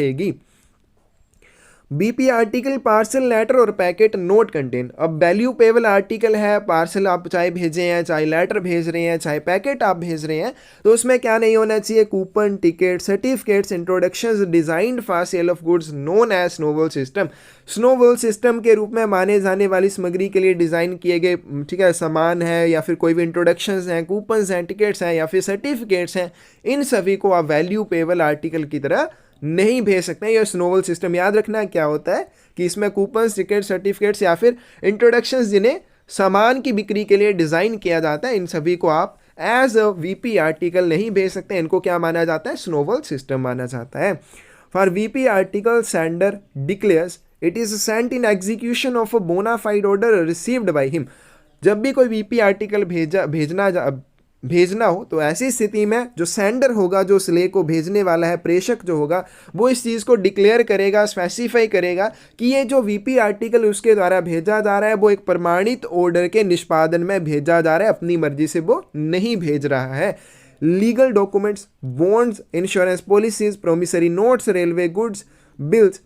बीपी आर्टिकल पार्सल लेटर और पैकेट नोट कंटेन। अब वैल्यू पेबल आर्टिकल है, पार्सल आप चाहे भेजे हैं, चाहे लेटर भेज रहे हैं, चाहे पैकेट आप भेज रहे हैं, तो उसमें क्या नहीं होना चाहिए, coupon, ticket, certificates, introductions designed for sale of goods known as snowball system. Snowball system के रूप में माने जाने वाली सामग्री के लिए डिज़ाइन किए गए, ठीक है, सामान है या फिर कोई भी इंट्रोडक्शंस हैं, कूपन्स हैं, टिकट्स हैं या फिर सर्टिफिकेट्स हैं, इन सभी को आप वैल्यू पेबल आर्टिकल की तरह नहीं भेज सकते हैं। यह स्नोबॉल सिस्टम याद रखना क्या होता है कि इसमें कूपन, टिकट, सर्टिफिकेट्स या फिर इंट्रोडक्शंस जिन्हें सामान की बिक्री के लिए डिज़ाइन किया जाता है, इन सभी को आप एज अ वीपी आर्टिकल नहीं भेज सकते। इनको क्या माना जाता है, स्नोबॉल सिस्टम माना जाता है। For VP article sender declares it is sent in execution of a bona fide order received by him. जब भी कोई वीपी आर्टिकल भेजना हो तो ऐसी स्थिति में जो सेंडर होगा, जो स्ले को भेजने वाला है, प्रेषक जो होगा, वो इस चीज़ को डिक्लेयर करेगा, स्पेसिफाई करेगा कि ये जो वीपी आर्टिकल उसके द्वारा भेजा जा रहा है वो एक प्रमाणित ऑर्डर के निष्पादन में भेजा जा रहा है, अपनी मर्जी से वो नहीं भेज रहा है। Legal documents, bonds, insurance policies, promissory notes, railway goods, bills,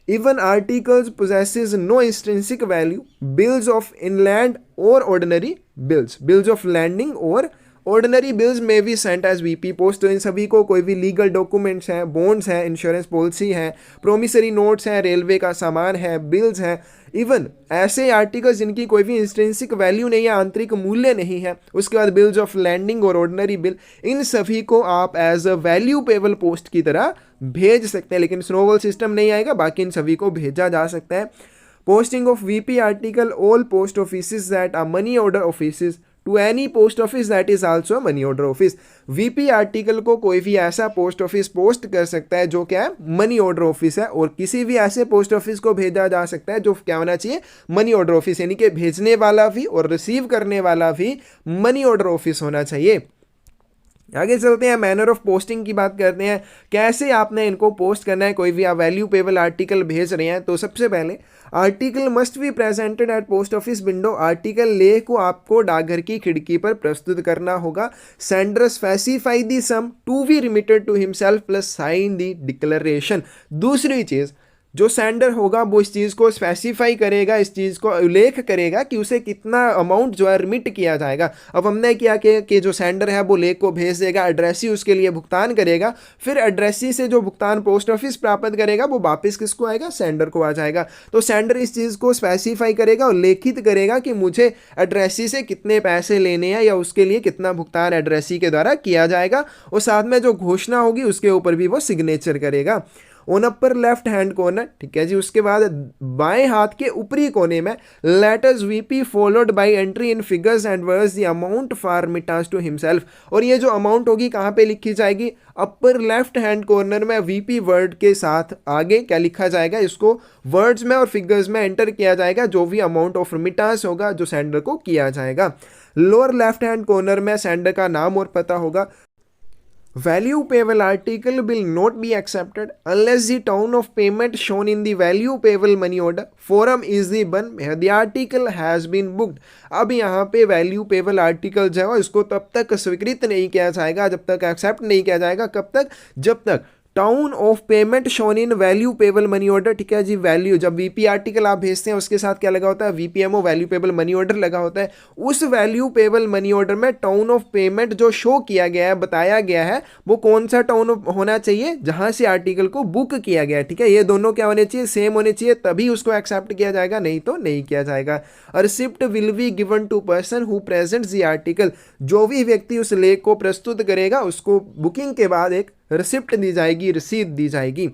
even articles possesses no intrinsic value, bills of inland or ordinary bills of landing or ordinary bills में भी सेंट एज वीपी पोस्ट। तो इन सभी को, कोई भी लीगल डॉक्यूमेंट्स हैं, बॉन्ड्स हैं, इंश्योरेंस पॉलिसी है, प्रोमिसरी नोट्स हैं, रेलवे का सामान है, बिल्स हैं, इवन ऐसे आर्टिकल्स जिनकी कोई भी इंस्ट्रिंसिक वैल्यू नहीं है, आंतरिक मूल्य नहीं है, उसके बाद बिल्स ऑफ लैंडिंग और ऑर्डिनरी बिल, इन सभी को आप as a value payable post की तरह भेज सकते हैं। लेकिन स्नोबॉल सिस्टम नहीं आएगा, बाकी इन सभी को भेजा जा सकता है। Posting of VP article all post office that are money order office to any post office that is also a money order office. VP article को कोई भी ऐसा पोस्ट ऑफिस पोस्ट कर सकता है जो क्या है, मनी ऑर्डर ऑफिस है, और किसी भी ऐसे पोस्ट ऑफिस को भेजा जा सकता है जो क्या होना चाहिए, मनी ऑर्डर ऑफिस, यानी कि भेजने वाला भी और रिसीव करने वाला भी मनी ऑर्डर ऑफिस होना चाहिए। आगे चलते हैं, मैनर ऑफ पोस्टिंग की बात करते हैं, कैसे आपने इनको पोस्ट करना है। कोई भी आप वैल्यू पेबल आर्टिकल भेज रहे हैं तो सबसे पहले article must be presented at post office window. Article लेख को आपको डाकघर की खिड़की पर प्रस्तुत करना होगा। Sender specify the sum to be remitted to himself plus sign the declaration. दूसरी चीज़, जो सेंडर होगा वो इस चीज़ को स्पेसिफाई करेगा, इस चीज़ को उल्लेख करेगा कि उसे कितना अमाउंट जो है रिमिट किया जाएगा। अब हमने किया कि जो सेंडर है वो लेख को भेज देगा, एड्रेसी उसके लिए भुगतान करेगा, फिर एड्रेसी से जो भुगतान पोस्ट ऑफिस प्राप्त करेगा वो वापस किसको आएगा, सेंडर को आ जाएगा। तो सेंडर इस चीज़ को स्पेसिफाई करेगा, उल्लेखित करेगा कि मुझे एड्रेसी से कितने पैसे लेने हैं या उसके लिए कितना भुगतान एड्रेसी के द्वारा किया जाएगा, और साथ में जो घोषणा होगी उसके ऊपर भी वो सिग्नेचर करेगा। On upper left hand corner, ठीक है जी, उसके बाद बाएं हाथ के ऊपरी कोने में letters VP followed by entry in figures and words the amount for remittance to himself. और ये जो अमाउंट होगी कहाँ पे लिखी जाएगी, अपर लेफ्ट हैंड कॉर्नर में वीपी वर्ड के साथ आगे क्या लिखा जाएगा, इसको वर्ड्स में और फिगर्स में एंटर किया जाएगा, जो भी अमाउंट ऑफ रिमिटेंस होगा जो सेंडर को किया जाएगा। लोअर लेफ्ट हैंड कॉर्नर में सेंडर का नाम और पता होगा। Value payable article will not be accepted unless the town of payment shown in the value payable money order form is the one where the article has been booked। अब यहाँ पे वैल्यू पेबल आर्टिकल जो है इसको तब तक स्वीकृत नहीं किया जाएगा, जब तक एक्सेप्ट नहीं किया जाएगा, कब तक, जब तक town of payment shown in value payable money order, ठीक है जी। वैल्यू जब वीपी आर्टिकल आप भेजते हैं उसके साथ क्या लगा होता है, VPMO value payable money order लगा होता है। उस वैल्यू पेबल मनी ऑर्डर में टाउन ऑफ पेमेंट जो शो किया गया है, बताया गया है, वो कौन सा टाउन होना चाहिए, जहां से आर्टिकल को बुक किया गया है, ठीक है। ये दोनों क्या होने चाहिए, सेम होने चाहिए, तभी उसको एक्सेप्ट किया जाएगा, नहीं तो नहीं किया जाएगा। A receipt will be given to person who presents the article, जो भी व्यक्ति उस लेख को प्रस्तुत करेगा उसको बुकिंग के बाद एक रिसिप्ट दी जाएगी, रसीद दी जाएगी।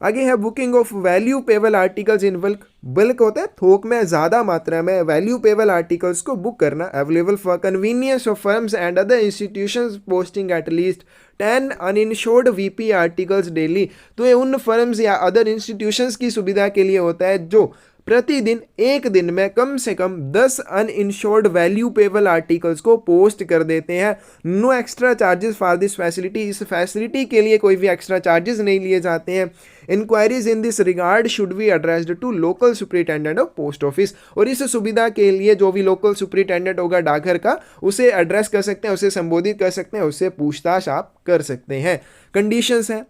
आगे है booking of value payable articles in bulk. Bulk होता है थोक में, ज्यादा मात्रा में वैल्यू पेबल आर्टिकल्स को बुक करना। Available for convenience of firms and other institutions posting at least 10 uninsured VP articles daily. तो ये उन फर्म्स या अदर इंस्टीट्यूशंस की सुविधा के लिए होता है जो प्रतिदिन एक दिन में कम से कम 10 अनइंश्योर्ड वैल्यू पेबल आर्टिकल्स को पोस्ट कर देते हैं। No extra charges for this facility, इस फैसिलिटी के लिए कोई भी एक्स्ट्रा चार्जेस नहीं लिए जाते हैं। Inquiries in this regard should be addressed to local superintendent of post office, और इस सुविधा के लिए जो भी लोकल सुपरिटेंडेंट होगा डाकघर का, उसे एड्रेस कर सकते हैं, उसे संबोधित कर सकते हैं, उससे पूछताछ आप कर सकते हैं। कंडीशंस हैं,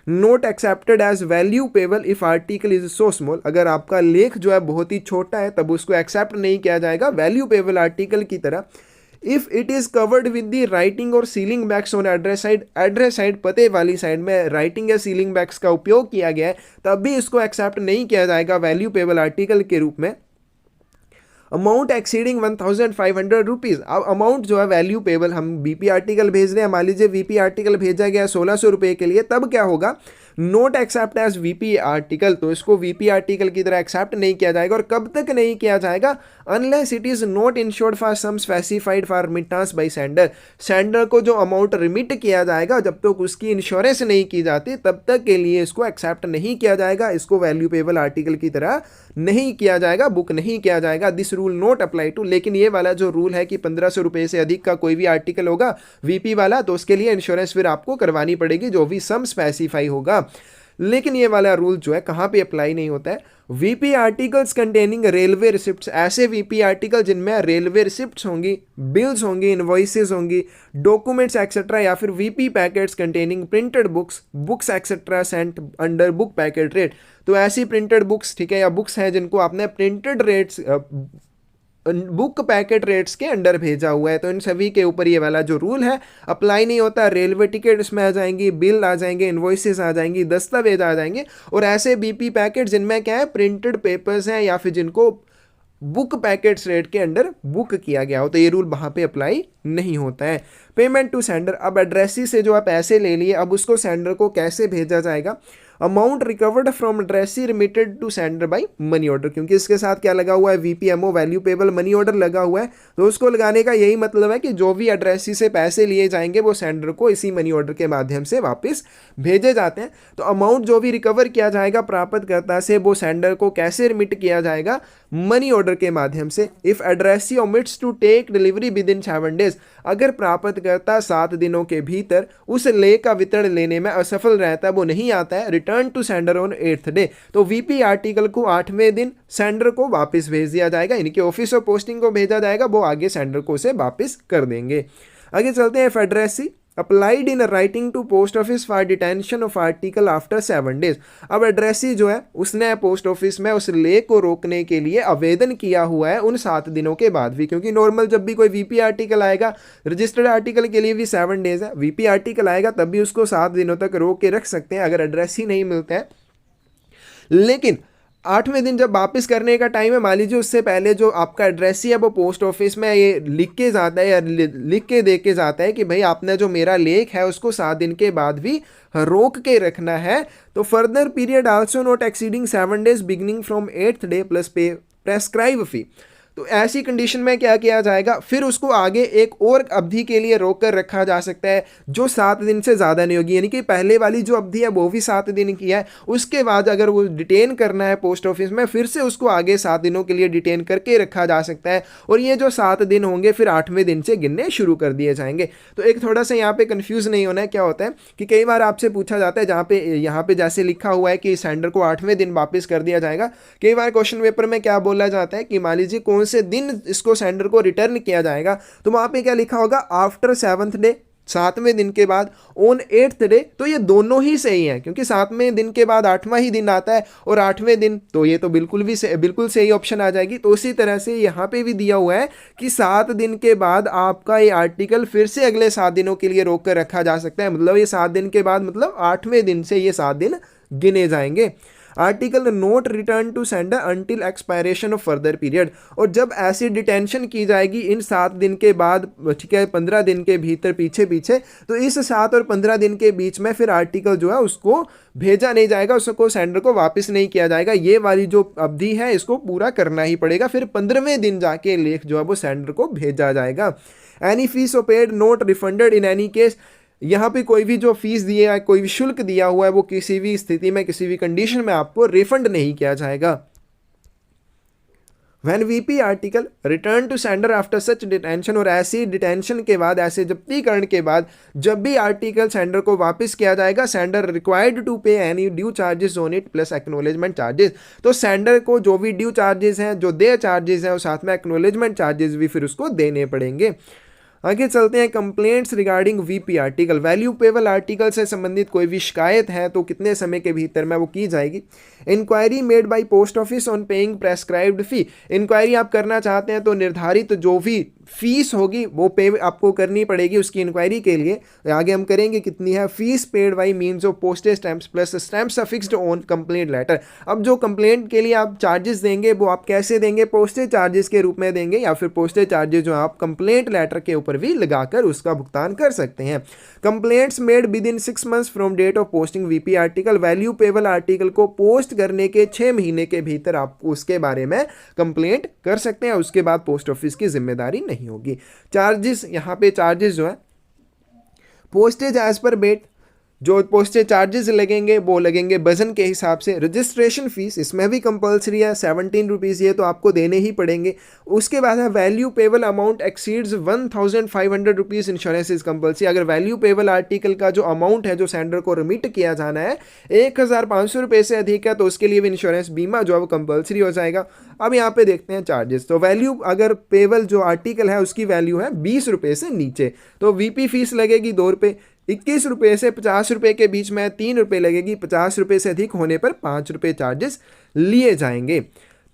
not accepted as value payable if article is so small, अगर आपका लेख जो है बहुत ही छोटा है तब उसको एक्सेप्ट नहीं किया जाएगा वैल्यू पेबल आर्टिकल की तरह। If it is covered with the writing और sealing backs on address side पते वाली साइड में राइटिंग या सीलिंग बैक्स का उपयोग किया गया है, तब भी इसको एक्सेप्ट नहीं किया जाएगा वैल्यू पेबल आर्टिकल के रूप में। अमाउंट एक्सीडिंग 1500 रुपीज़, अब अमाउंट जो है वैल्यू पेबल, हम वीपी आर्टिकल भेज रहे हैं, मान लीजिए वीपी आर्टिकल भेजा गया 1600 रुपये के लिए, तब क्या होगा, not accept as VP article, तो इसको वीपी आर्टिकल की तरह एक्सेप्ट नहीं किया जाएगा। और कब तक नहीं किया जाएगा, unless it is not insured for sum specified for remittance by sender, sender को जो अमाउंट रिमिट किया जाएगा जब तक उसकी इंश्योरेंस नहीं की जाती तब तक के लिए इसको एक्सेप्ट नहीं किया जाएगा, इसको वैल्यू पेबल आर्टिकल की तरह नहीं किया जाएगा, बुक नहीं किया जाएगा। This rule not apply to, लेकिन ये वाला जो रूल है कि 1500 रुपये से अधिक का कोई भी आर्टिकल होगा वीपी वाला, तो उसके लिए इंश्योरेंस फिर आपको करवानी पड़ेगी जो भी सम स्पेसिफाई होगा। लेकिन ये वाला रूल जो है कहाँ पे अप्लाई नहीं होता है, VP articles containing railway receipts, ऐसे वीपी आर्टिकल जिनमें रेलवे रिसिप्ट्स होंगी, बिल्स होंगी, इनवॉइसेस होंगी, डॉक्यूमेंट्स एक्सेट्रा, या फिर VP packets containing printed books etcetera sent under book packet rate. तो ऐसी प्रिंटेड बुक्स, ठीक है, या बुक्स हैं जिनको आपने printed rates book packet rates के अंडर भेजा हुआ है, तो इन सभी के ऊपर ये वाला जो रूल है अप्लाई नहीं होता। रेलवे टिकट इसमें आ जाएंगी, बिल आ जाएंगे, इनवॉइसेस आ जाएंगी, दस्तावेज आ जाएंगे, और ऐसे बीपी पैकेट जिनमें क्या है प्रिंटेड पेपर्स हैं या फिर जिनको बुक पैकेट्स रेट के अंडर बुक किया गया हो, तो ये रूल वहाँ पे अप्लाई नहीं होता है। पेमेंट टू सेंडर, अब एड्रेसी से जो आप पैसे ले लिए, अब उसको सेंडर को कैसे भेजा जाएगा। Amount recovered from addressee remitted to sender by money order, क्योंकि इसके साथ क्या लगा हुआ है, VPMO value payable money order लगा हुआ है, तो उसको लगाने का यही मतलब है कि जो भी एड्रेसी से पैसे लिए जाएंगे वो सेंडर को इसी मनी ऑर्डर के माध्यम से वापस भेजे जाते हैं। तो अमाउंट जो भी रिकवर किया जाएगा प्राप्तकर्ता से, वो सेंडर को कैसे रिमिट किया जाएगा, मनी ऑर्डर के माध्यम से। If addressee omits to take delivery within 7 days, अगर प्राप्तकर्ता 7 दिनों के भीतर उस लेख का वितरण लेने में असफल रहता है, वो नहीं आता है, return to sender on 8th day, तो वीपी आर्टिकल को 8वें दिन सेंडर को वापस भेज दिया जाएगा, इनके ऑफिस ऑफ पोस्टिंग को भेजा जाएगा, वो आगे सेंडर को उसे वापस कर देंगे। आगे चलते हैं। If addressee applied in writing to post office for detention of article after 7 days, अब एड्रेसी जो है उसने पोस्ट ऑफिस में उस लेख को रोकने के लिए आवेदन किया हुआ है उन 7 दिनों के बाद भी, क्योंकि नॉर्मल जब भी कोई वीपी आर्टिकल आएगा, रजिस्टर्ड आर्टिकल के लिए भी 7 डेज है, वीपी आर्टिकल आएगा तब भी उसको 7 दिनों तक रोक के रख सकते हैं अगर एड्रेस ही नहीं मिलता है। लेकिन 8वें दिन जब वापस करने का टाइम है, मान लीजिए उससे पहले जो आपका एड्रेस ही है वो पोस्ट ऑफिस में ये लिख के जाता है या लिख के दे के जाता है कि भाई आपने जो मेरा लेख है उसको 7 दिन के बाद भी रोक के रखना है, तो further period also not exceeding 7 days beginning from 8th debt plus पे प्रेस्क्राइब फी। तो ऐसी कंडीशन में क्या किया जाएगा, फिर उसको आगे एक और अवधि के लिए रोक कर रखा जा सकता है जो 7 दिन से ज़्यादा नहीं होगी, यानी कि पहले वाली जो अवधि है वो भी 7 दिन की है, उसके बाद अगर वो डिटेन करना है पोस्ट ऑफिस में फिर से उसको आगे 7 दिनों के लिए डिटेन करके रखा जा सकता है, और ये जो 7 दिन होंगे फिर 8वें दिन से गिनने शुरू कर दिए जाएंगे। तो एक थोड़ा सा यहाँ पे कन्फ्यूज़ नहीं होना है। क्या होता है कि कई बार आपसे पूछा जाता है, जहाँ पे यहाँ पे जैसे लिखा हुआ है कि सेंडर को 8वें दिन वापस कर दिया जाएगा, कई बार क्वेश्चन पेपर में क्या बोला जाता है कि मान लीजिए कौन से दिन इसको सेंडर को रिटर्न किया जाएगा, तो वहां पे क्या लिखा होगा, आफ्टर 7th डे, 7वें दिन के बाद ऑन 8th डे, तो ये दोनों ही सही हैं क्योंकि 7वें दिन के बाद 8वां ही दिन आता है और 8वें दिन, तो ये तो बिल्कुल सही ऑप्शन आ जाएगी। तो उसी तरह से यहाँ पे भी दिया हुआ है कि 7 दिन के बाद आपका ये आर्टिकल फिर से अगले 7 दिनों के लिए रोक कर रखा जा सकता है। मतलब ये 7 दिन के बाद मतलब 8वें दिन से ये 7 दिन गिने जाएंगे। Article not return to sender until expiration of further period, और जब ऐसी डिटेंशन की जाएगी इन 7 दिन के बाद, ठीक है, 15 दिन के भीतर पीछे पीछे, तो इस 7 और 15 दिन के बीच में फिर आर्टिकल जो है उसको भेजा नहीं जाएगा, उसको सेंडर को वापस नहीं किया जाएगा। ये वाली जो अवधि है इसको पूरा करना ही पड़ेगा, फिर 15वें दिन जाके लेख जो है वो सेंडर को भेजा जाएगा। एनी फीस और paid note refunded in any case, यहाँ पे कोई भी जो फीस दिया है, कोई भी शुल्क दिया हुआ है, वो किसी भी स्थिति में किसी भी कंडीशन में आपको रिफंड नहीं किया जाएगा। When VP article return to sender after such detention, और ऐसी डिटेंशन के बाद, ऐसे जब्तीकरण के बाद जब भी आर्टिकल सेंडर को वापस किया जाएगा, सेंडर रिक्वायर्ड टू पे any due charges on it plus acknowledgement charges, तो सेंडर को जो भी ड्यू चार्जेस हैं, जो देय चार्जेस हैं, और साथ में एक्नोलेजमेंट चार्जेस भी फिर उसको देने पड़ेंगे। आगे चलते हैं, complaints regarding VP article, value payable article से संबंधित कोई भी शिकायत है तो कितने समय के भीतर में वो की जाएगी। Inquiry made by post office on paying prescribed fee, inquiry आप करना चाहते हैं तो निर्धारित जो भी फीस होगी वो पे आपको करनी पड़ेगी उसकी इंक्वायरी के लिए। आगे हम करेंगे कितनी है। Fees paid by means of postage stamps plus stamps affixed on complaint letter, अब जो कंप्लेंट के लिए आप चार्जेस देंगे वो आप कैसे देंगे, पोस्टेज चार्जेस के रूप में देंगे, या फिर पोस्टेज चार्जेस जो आप कंप्लेंट लेटर के ऊपर भी लगाकर उसका भुगतान कर सकते हैं। Complaints made within 6 months from date of posting VP article, value payable article को पोस्ट करने के 6 महीने के भीतर आप उसके बारे में कंप्लेंट कर सकते हैं, उसके बाद पोस्ट ऑफिस की जिम्मेदारी नहीं होगी। चार्जेस, यहाँ पे चार्जेस जो है पोस्टेज एज पर बेट, जो पोस्टेज चार्जेस लगेंगे वो लगेंगे वजन के हिसाब से। रजिस्ट्रेशन फीस इसमें भी कंपलसरी है 17 रुपीज़, ये तो आपको देने ही पड़ेंगे। उसके बाद है value payable amount exceeds 1500 rupees, insurance is compulsory. अगर वैल्यू पेबल आर्टिकल का जो अमाउंट है जो सेंडर को रिमिट किया जाना है 1500 रुपये से अधिक है तो उसके लिए भी इंश्योरेंस बीमा जो है वो कंपलसरी हो जाएगा। अब यहाँ पे देखते हैं चार्जेस, तो वैल्यू अगर पेबल जो आर्टिकल है उसकी वैल्यू है 20 रुपये से नीचे तो वीपी फीस लगेगी 2 रुपये, 21 रुपये से 50 रुपये के बीच में 3 रुपये लगेगी, 50 रुपये से अधिक होने पर 5 रुपये चार्जेस लिए जाएंगे।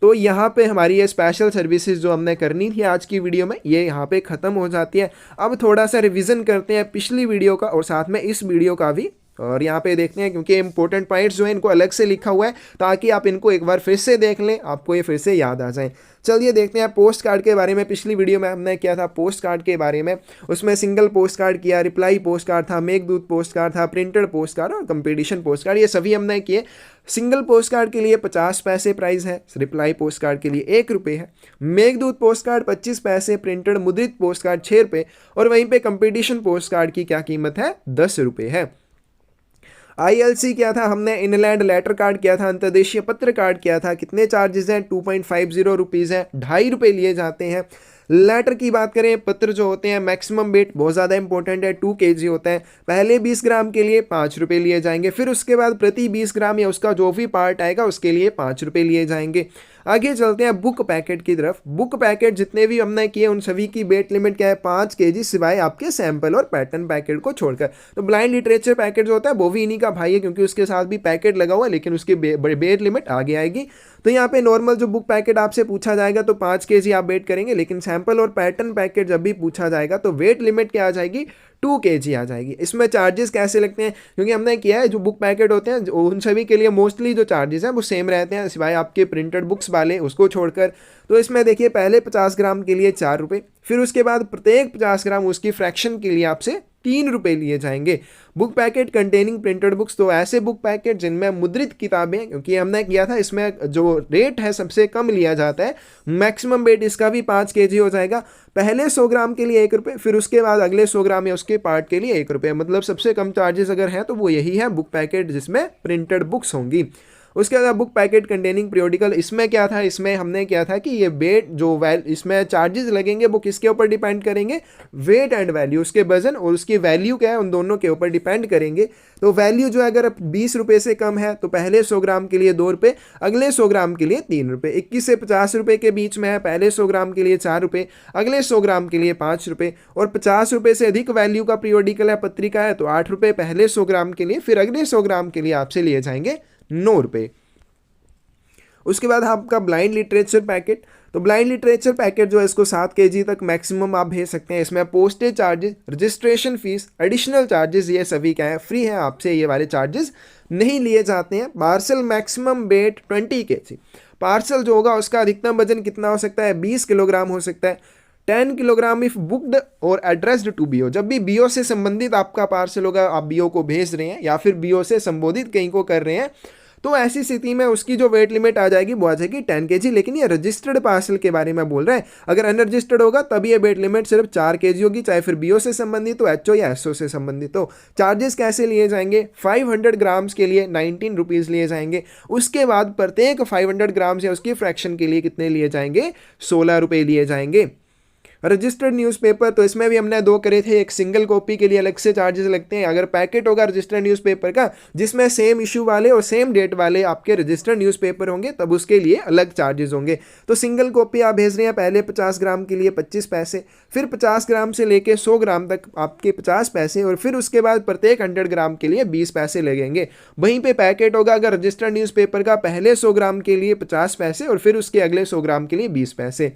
तो यहाँ पे हमारी ये स्पेशल सर्विसेज जो हमने करनी थी आज की वीडियो में ये यहाँ पे ख़त्म हो जाती है। अब थोड़ा सा रिवीजन करते हैं पिछली वीडियो का और साथ में इस वीडियो का भी, और यहाँ पे देखते हैं क्योंकि इंपॉर्टेंट पॉइंट्स जो है इनको अलग से लिखा हुआ है ताकि आप इनको एक बार फिर से देख लें, आपको ये फिर से याद आ जाए। चलिए देखते हैं पोस्ट कार्ड के बारे में। पिछली वीडियो में हमने किया था पोस्ट कार्ड के बारे में, उसमें सिंगल पोस्ट कार्ड किया, रिप्लाई पोस्ट कार्ड था, मेघदूत पोस्ट कार्ड था, प्रिंटेड पोस्ट कार्ड और कंपटीशन पोस्ट कार्ड, ये सभी हमने किए। सिंगल पोस्ट कार्ड के लिए 50 पैसे प्राइस है, रिप्लाई पोस्ट कार्ड के लिए 1 रुपये है, मेघदूत पोस्ट कार्ड 25 पैसे, प्रिंटेड मुद्रित पोस्ट कार्ड 6 रुपये और वहीं पे कंपटीशन पोस्ट कार्ड की क्या कीमत है 10 रुपये है। ILC क्या था, हमने इनलैंड लेटर कार्ड किया था, अंतर्देशीय पत्र कार्ड किया था, कितने चार्जेस हैं 2.50 रुपीज़ हैं, 2.5 रुपये लिए जाते हैं। लेटर की बात करें, पत्र जो होते हैं मैक्सिमम वेट बहुत ज़्यादा इंपॉर्टेंट है 2 kg होता है, पहले 20 ग्राम के लिए 5 रुपये लिए जाएंगे, फिर उसके बाद प्रति 20 ग्राम या उसका जो भी पार्ट आएगा उसके लिए 5 रुपये लिए जाएंगे। आगे चलते हैं बुक पैकेट की तरफ। बुक पैकेट जितने भी हमने किए उन सभी की वेट लिमिट क्या है 5 kg सिवाय आपके सैंपल और पैटर्न पैकेट को छोड़कर। तो ब्लाइंड लिटरेचर पैकेट जो होता है वो भी इन्हीं का भाई है क्योंकि उसके साथ भी पैकेट लगा हुआ है लेकिन उसकी वेट लिमिट आगे आएगी। तो यहाँ पे नॉर्मल जो बुक पैकेट आपसे पूछा जाएगा तो 5 kg आप वेट करेंगे, लेकिन सैंपल और पैटर्न पैकेट जब भी पूछा जाएगा तो वेट लिमिट क्या आ जाएगी 2 kg आ जाएगी। इसमें चार्जेस कैसे लगते हैं, क्योंकि हमने किया है जो बुक पैकेट होते हैं उन सभी के लिए मोस्टली जो चार्जेस हैं वो सेम रहते हैं सिवाय आपके प्रिंटेड बुक्स वाले उसको छोड़कर। तो इसमें देखिए पहले 50 ग्राम के लिए 4 रुपये, फिर उसके बाद प्रत्येक 50 ग्राम उसकी फ्रैक्शन के लिए आपसे 3 रुपये लिए जाएंगे। Book packet containing printed books, तो ऐसे बुक पैकेट जिनमें मुद्रित किताबें, क्योंकि हमने किया था इसमें जो रेट है सबसे कम लिया जाता है, मैक्सिमम वेट इसका भी 5 kg हो जाएगा। पहले 100 ग्राम के लिए 1 रुपये, फिर उसके बाद अगले 100 ग्राम या उसके पार्ट के लिए 1 रुपये, मतलब सबसे कम चार्जेस अगर हैं तो वो यही है बुक पैकेट जिसमें प्रिंटेड बुक्स होंगी। उसके बाद बुक पैकेट कंटेनिंग पीरियोडिकल, इसमें क्या था, इसमें हमने क्या था कि ये वेट जो इसमें चार्जेस लगेंगे वो किसके ऊपर डिपेंड करेंगे, वेट एंड वैल्यू, उसके वजन और उसकी वैल्यू क्या है उन दोनों के ऊपर डिपेंड करेंगे। तो वैल्यू जो है अगर 20 रुपये से कम है तो पहले 100 ग्राम के लिए 2 रुपये, अगले 100 ग्राम के लिए 3 रुपये। 21 से 50 रुपये के बीच में है, पहले 100 ग्राम के लिए 4 रुपये, अगले 100 ग्राम के लिए 5 रुपये। और 50 रुपये से अधिक वैल्यू का पीरियोडिकल है, पत्रिका है, तो 8 रुपये पहले 100 ग्राम के लिए, फिर अगले 100 ग्राम के लिए आपसे लिए जाएंगे 9 रुपये। उसके बाद आपका ब्लाइंड लिटरेचर पैकेट, तो ब्लाइंड लिटरेचर पैकेट जो है इसको 7 kg तक मैक्सिमम आप भेज सकते हैं। इसमें postage charges, registration fees, additional charges ये सभी क्या है, फ्री है, आपसे ये वाले चार्जेस नहीं लिए जाते हैं। Parcel maximum weight 20 kg, parcel जो होगा उसका अधिकतम वजन कितना हो सकता है, 20 किलोग्राम हो सकता है। 10 किलोग्राम इफ बुक्ड और एड्रेस्ड टू बीओ, जब भी बीओ से संबंधित आपका पार्सल होगा, आप बीओ को भेज रहे हैं या फिर बीओ से संबोधित कहीं को कर रहे हैं, तो ऐसी स्थिति में उसकी जो वेट लिमिट आ जाएगी वो आ जाएगी 10 kg। लेकिन ये रजिस्टर्ड पार्सल के बारे में बोल रहा है, अगर अनरजिस्टर्ड होगा तब ये वेट लिमिट सिर्फ 4 kg होगी, चाहे फिर बीओ से संबंधित हो, एचओ या एसओ से संबंधित हो। चार्जेस कैसे लिए जाएंगे, 500 ग्राम्स के लिए 19 रुपीज़ लिए जाएंगे। उसके बाद प्रत्येक 500 ग्राम्स या उसकी फ्रैक्शन के लिए कितने लिए जाएंगे, 16 रुपये लिए जाएंगे। रजिस्टर्ड न्यूज़पेपर, तो इसमें भी हमने 2 करे थे, एक सिंगल कॉपी के लिए अलग से चार्जेस लगते हैं। अगर पैकेट होगा रजिस्टर्ड न्यूज़पेपर का जिसमें सेम इशू वाले और सेम डेट वाले आपके रजिस्टर्ड न्यूज़पेपर होंगे तब उसके लिए अलग चार्जेस होंगे। तो सिंगल कॉपी आप भेज रहे हैं, पहले 50 ग्राम के लिए 25 पैसे, फिर 50 ग्राम से लेके 100 ग्राम तक आपके 50 पैसे, और फिर उसके बाद प्रत्येक 100 ग्राम के लिए 20 पैसे लगेंगे। वहीं पे पैकेट होगा अगर रजिस्टर्ड न्यूज़पेपर का, पहले 100 ग्राम के लिए 50 पैसे और फिर उसके अगले 100 ग्राम के लिए 20 पैसे।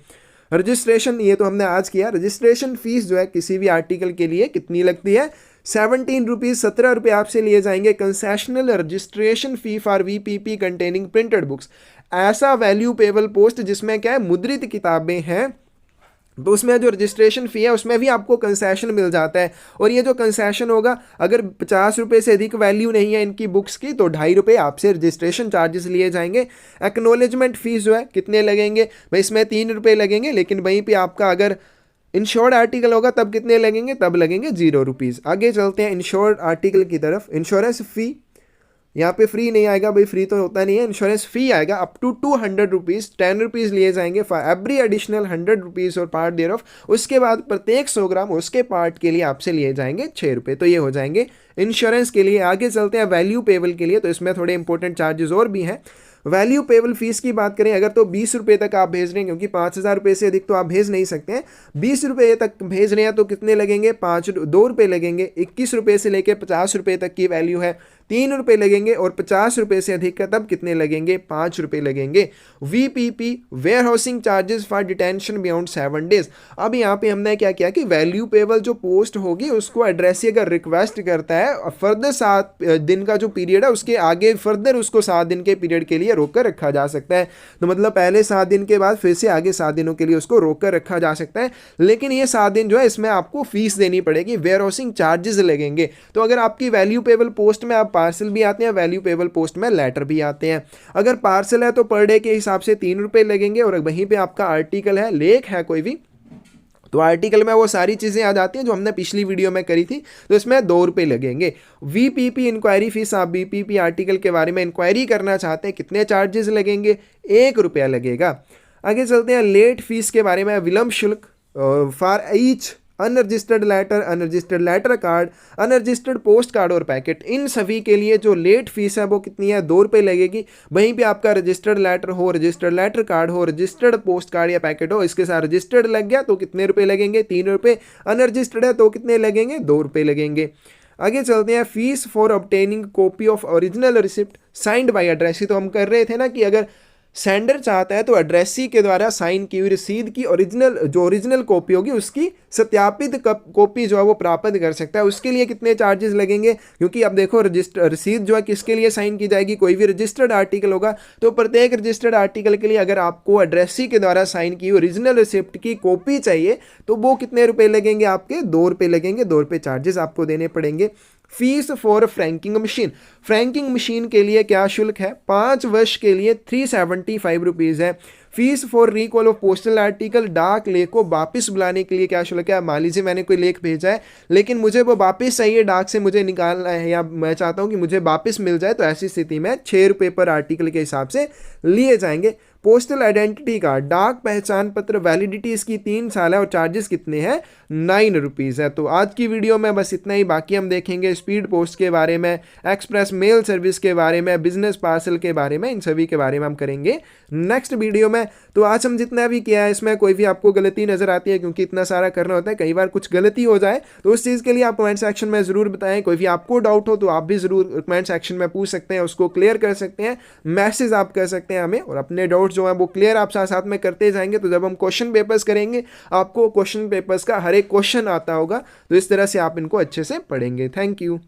रजिस्ट्रेशन, ये तो हमने आज किया। रजिस्ट्रेशन फीस जो है किसी भी आर्टिकल के लिए कितनी लगती है, 17 रुपीज़, 17 रुपये आपसे लिए जाएंगे। Concessional registration fee for VPP containing printed books, ऐसा वैल्यू पेबल पोस्ट जिसमें क्या है, मुद्रित किताबें हैं, तो उसमें जो रजिस्ट्रेशन फ़ी है उसमें भी आपको कंसेशन मिल जाता है। और ये जो कंसेशन होगा, अगर 50 रुपये से अधिक वैल्यू नहीं है इनकी बुक्स की तो 2.5 रुपये आपसे रजिस्ट्रेशन चार्जेस लिए जाएंगे। एक्नॉलेजमेंट फीस जो है कितने लगेंगे भाई, इसमें 3 रुपये लगेंगे, लेकिन वहीं पे आपका अगर इंश्योर्ड आर्टिकल होगा तब कितने लगेंगे, तब लगेंगे 0 रुपीज़। आगे चलते हैं इंश्योर्ड आर्टिकल की तरफ। इंश्योरेंस फ़ी यहाँ पे फ्री नहीं आएगा भाई, फ्री तो होता नहीं है, इंश्योरेंस फी आएगा अप टू 200 रुपीज़, 10 रुपीज़ लिए जाएंगे फॉर एवरी एडिशनल 100 रुपीज़ और पार्ट देयर ऑफ। उसके बाद प्रत्येक 100 ग्राम उसके पार्ट के लिए आपसे लिए जाएंगे 6 रुपये। तो ये हो जाएंगे इंश्योरेंस के लिए। आगे चलते हैं वैल्यू पेबल के लिए, तो इसमें थोड़े इंपॉर्टेंट चार्जेस और भी हैं। वैल्यू पेबल फीस की बात करें अगर तो 20 रुपये तक आप भेज रहे हैं, क्योंकि 5000 रुपये से अधिक तो आप भेज नहीं सकते हैं। 20 रुपये तक भेज रहे हैं तो कितने लगेंगे, 2 रुपये लगेंगे। 21 रुपये से लेकर 50 रुपये तक की वैल्यू है, 3 रुपये लगेंगे। और 50 रुपये से अधिक का तब कितने लगेंगे, 5 रुपये लगेंगे। VPP warehousing charges for detention beyond 7 days. अब यहाँ पे हमने क्या किया कि वैल्यू पेबल जो पोस्ट होगी उसको एड्रेसी अगर रिक्वेस्ट करता है फर्दर 7 दिन का जो पीरियड है उसके आगे फर्दर उसको 7 दिन के पीरियड के लिए रोक कर रखा जा सकता है। तो मतलब पहले 7 दिन के बाद फिर से आगे 7 दिनों के लिए उसको रोक कर रखा जा सकता है। लेकिन ये 7 दिन जो है इसमें आपको फीस देनी पड़ेगी, वेयर हाउसिंग चार्जेस लगेंगे। तो अगर आपकी वैल्यू पेबल पोस्ट में आप पार्सल भी आते हैं, वैल्यू पेबल पोस्ट में लेटर भी आते हैं। अगर पार्सल है तो पर डे के हिसाब से 3 रुपये लगेंगे, और वहीं पे आपका आर्टिकल है, लेख है कोई भी, तो आर्टिकल में वो सारी चीज़ें आ जाती हैं जो हमने पिछली वीडियो में करी थी, तो इसमें 2 रुपये लगेंगे। वीपीपी इंक्वायरी फीस, आप वीपीपी आर्टिकल के बारे में इंक्वायरी करना चाहते हैं, कितने चार्जेस लगेंगे, 1 रुपया लगेगा। आगे चलते हैं लेट फीस के बारे में। विलंब शुल्क for each unregistered letter card, unregistered post card और पैकेट, इन सभी के लिए जो लेट फीस है वो कितनी है, 2 रुपये लगेगी। वहीं पे आपका रजिस्टर्ड लेटर हो, रजिस्टर्ड लेटर कार्ड हो, रजिस्टर्ड पोस्ट कार्ड या पैकेट हो, इसके साथ रजिस्टर्ड लग गया तो कितने रुपये लगेंगे, 3 रुपये। अनरजिस्टर्ड है तो कितने लगेंगे, 2 रुपये लगेंगे। आगे चलते हैं fees for obtaining copy of original receipt signed by addressee. तो हम कर रहे थे ना कि अगर सेंडर चाहता है तो एड्रेसी के द्वारा साइन की हुई रसीद की ओरिजिनल कॉपी होगी उसकी सत्यापित कॉपी जो है वो प्राप्त कर सकता है। उसके लिए कितने चार्जेस लगेंगे, क्योंकि अब देखो रसीद जो है किसके लिए साइन की जाएगी, कोई भी रजिस्टर्ड आर्टिकल होगा तो प्रत्येक रजिस्टर्ड आर्टिकल के लिए अगर आपको एड्रेसी के द्वारा साइन की हुई ओरिजिनल रिसिप्ट की कॉपी चाहिए तो वो कितने रुपये लगेंगे, आपके 2 रुपये लगेंगे। 2 रुपये चार्जेस आपको देने पड़ेंगे। Fees for franking machine, franking machine के लिए क्या शुल्क है, 5 वर्ष के लिए 375 रुपीज़ है। Fees for recall of postal article, डाक लेख को वापस बुलाने के लिए क्या शुल्क है। मान लीजिए मैंने कोई लेख भेजा है लेकिन मुझे वो वापस चाहिए, डाक से मुझे निकालना है या मैं चाहता हूँ कि मुझे वापस मिल जाए, तो ऐसी स्थिति में 6 रुपये पर आर्टिकल के हिसाब से लिए जाएंगे। पोस्टल आइडेंटिटी कार्ड, डाक पहचान पत्र, वैलिडिटी इसकी 3 साल है और चार्जेस कितने हैं, 9 रुपीज़ है। तो आज की वीडियो में बस इतना ही। बाकी हम देखेंगे स्पीड पोस्ट के बारे में, एक्सप्रेस मेल सर्विस के बारे में, बिजनेस पार्सल के बारे में, इन सभी के बारे में हम करेंगे नेक्स्ट वीडियो में। तो आज हम जितना भी किया है इसमें कोई भी आपको गलती नजर आती है, क्योंकि इतना सारा करना होता है, कई बार कुछ गलती हो जाए तो उस चीज़ के लिए आप कमेंट सेक्शन में ज़रूर बताएं। कोई भी आपको डाउट हो तो आप भी ज़रूर कमेंट सेक्शन में पूछ सकते हैं, उसको क्लियर कर सकते हैं, मैसेज आप कर सकते हैं हमें, और अपने डाउट जो है वो क्लियर आप साथ साथ में करते जाएंगे। तो जब हम क्वेश्चन पेपर्स करेंगे आपको क्वेश्चन पेपर्स का हर एक क्वेश्चन आता होगा, तो इस तरह से आप इनको अच्छे से पढ़ेंगे। Thank you.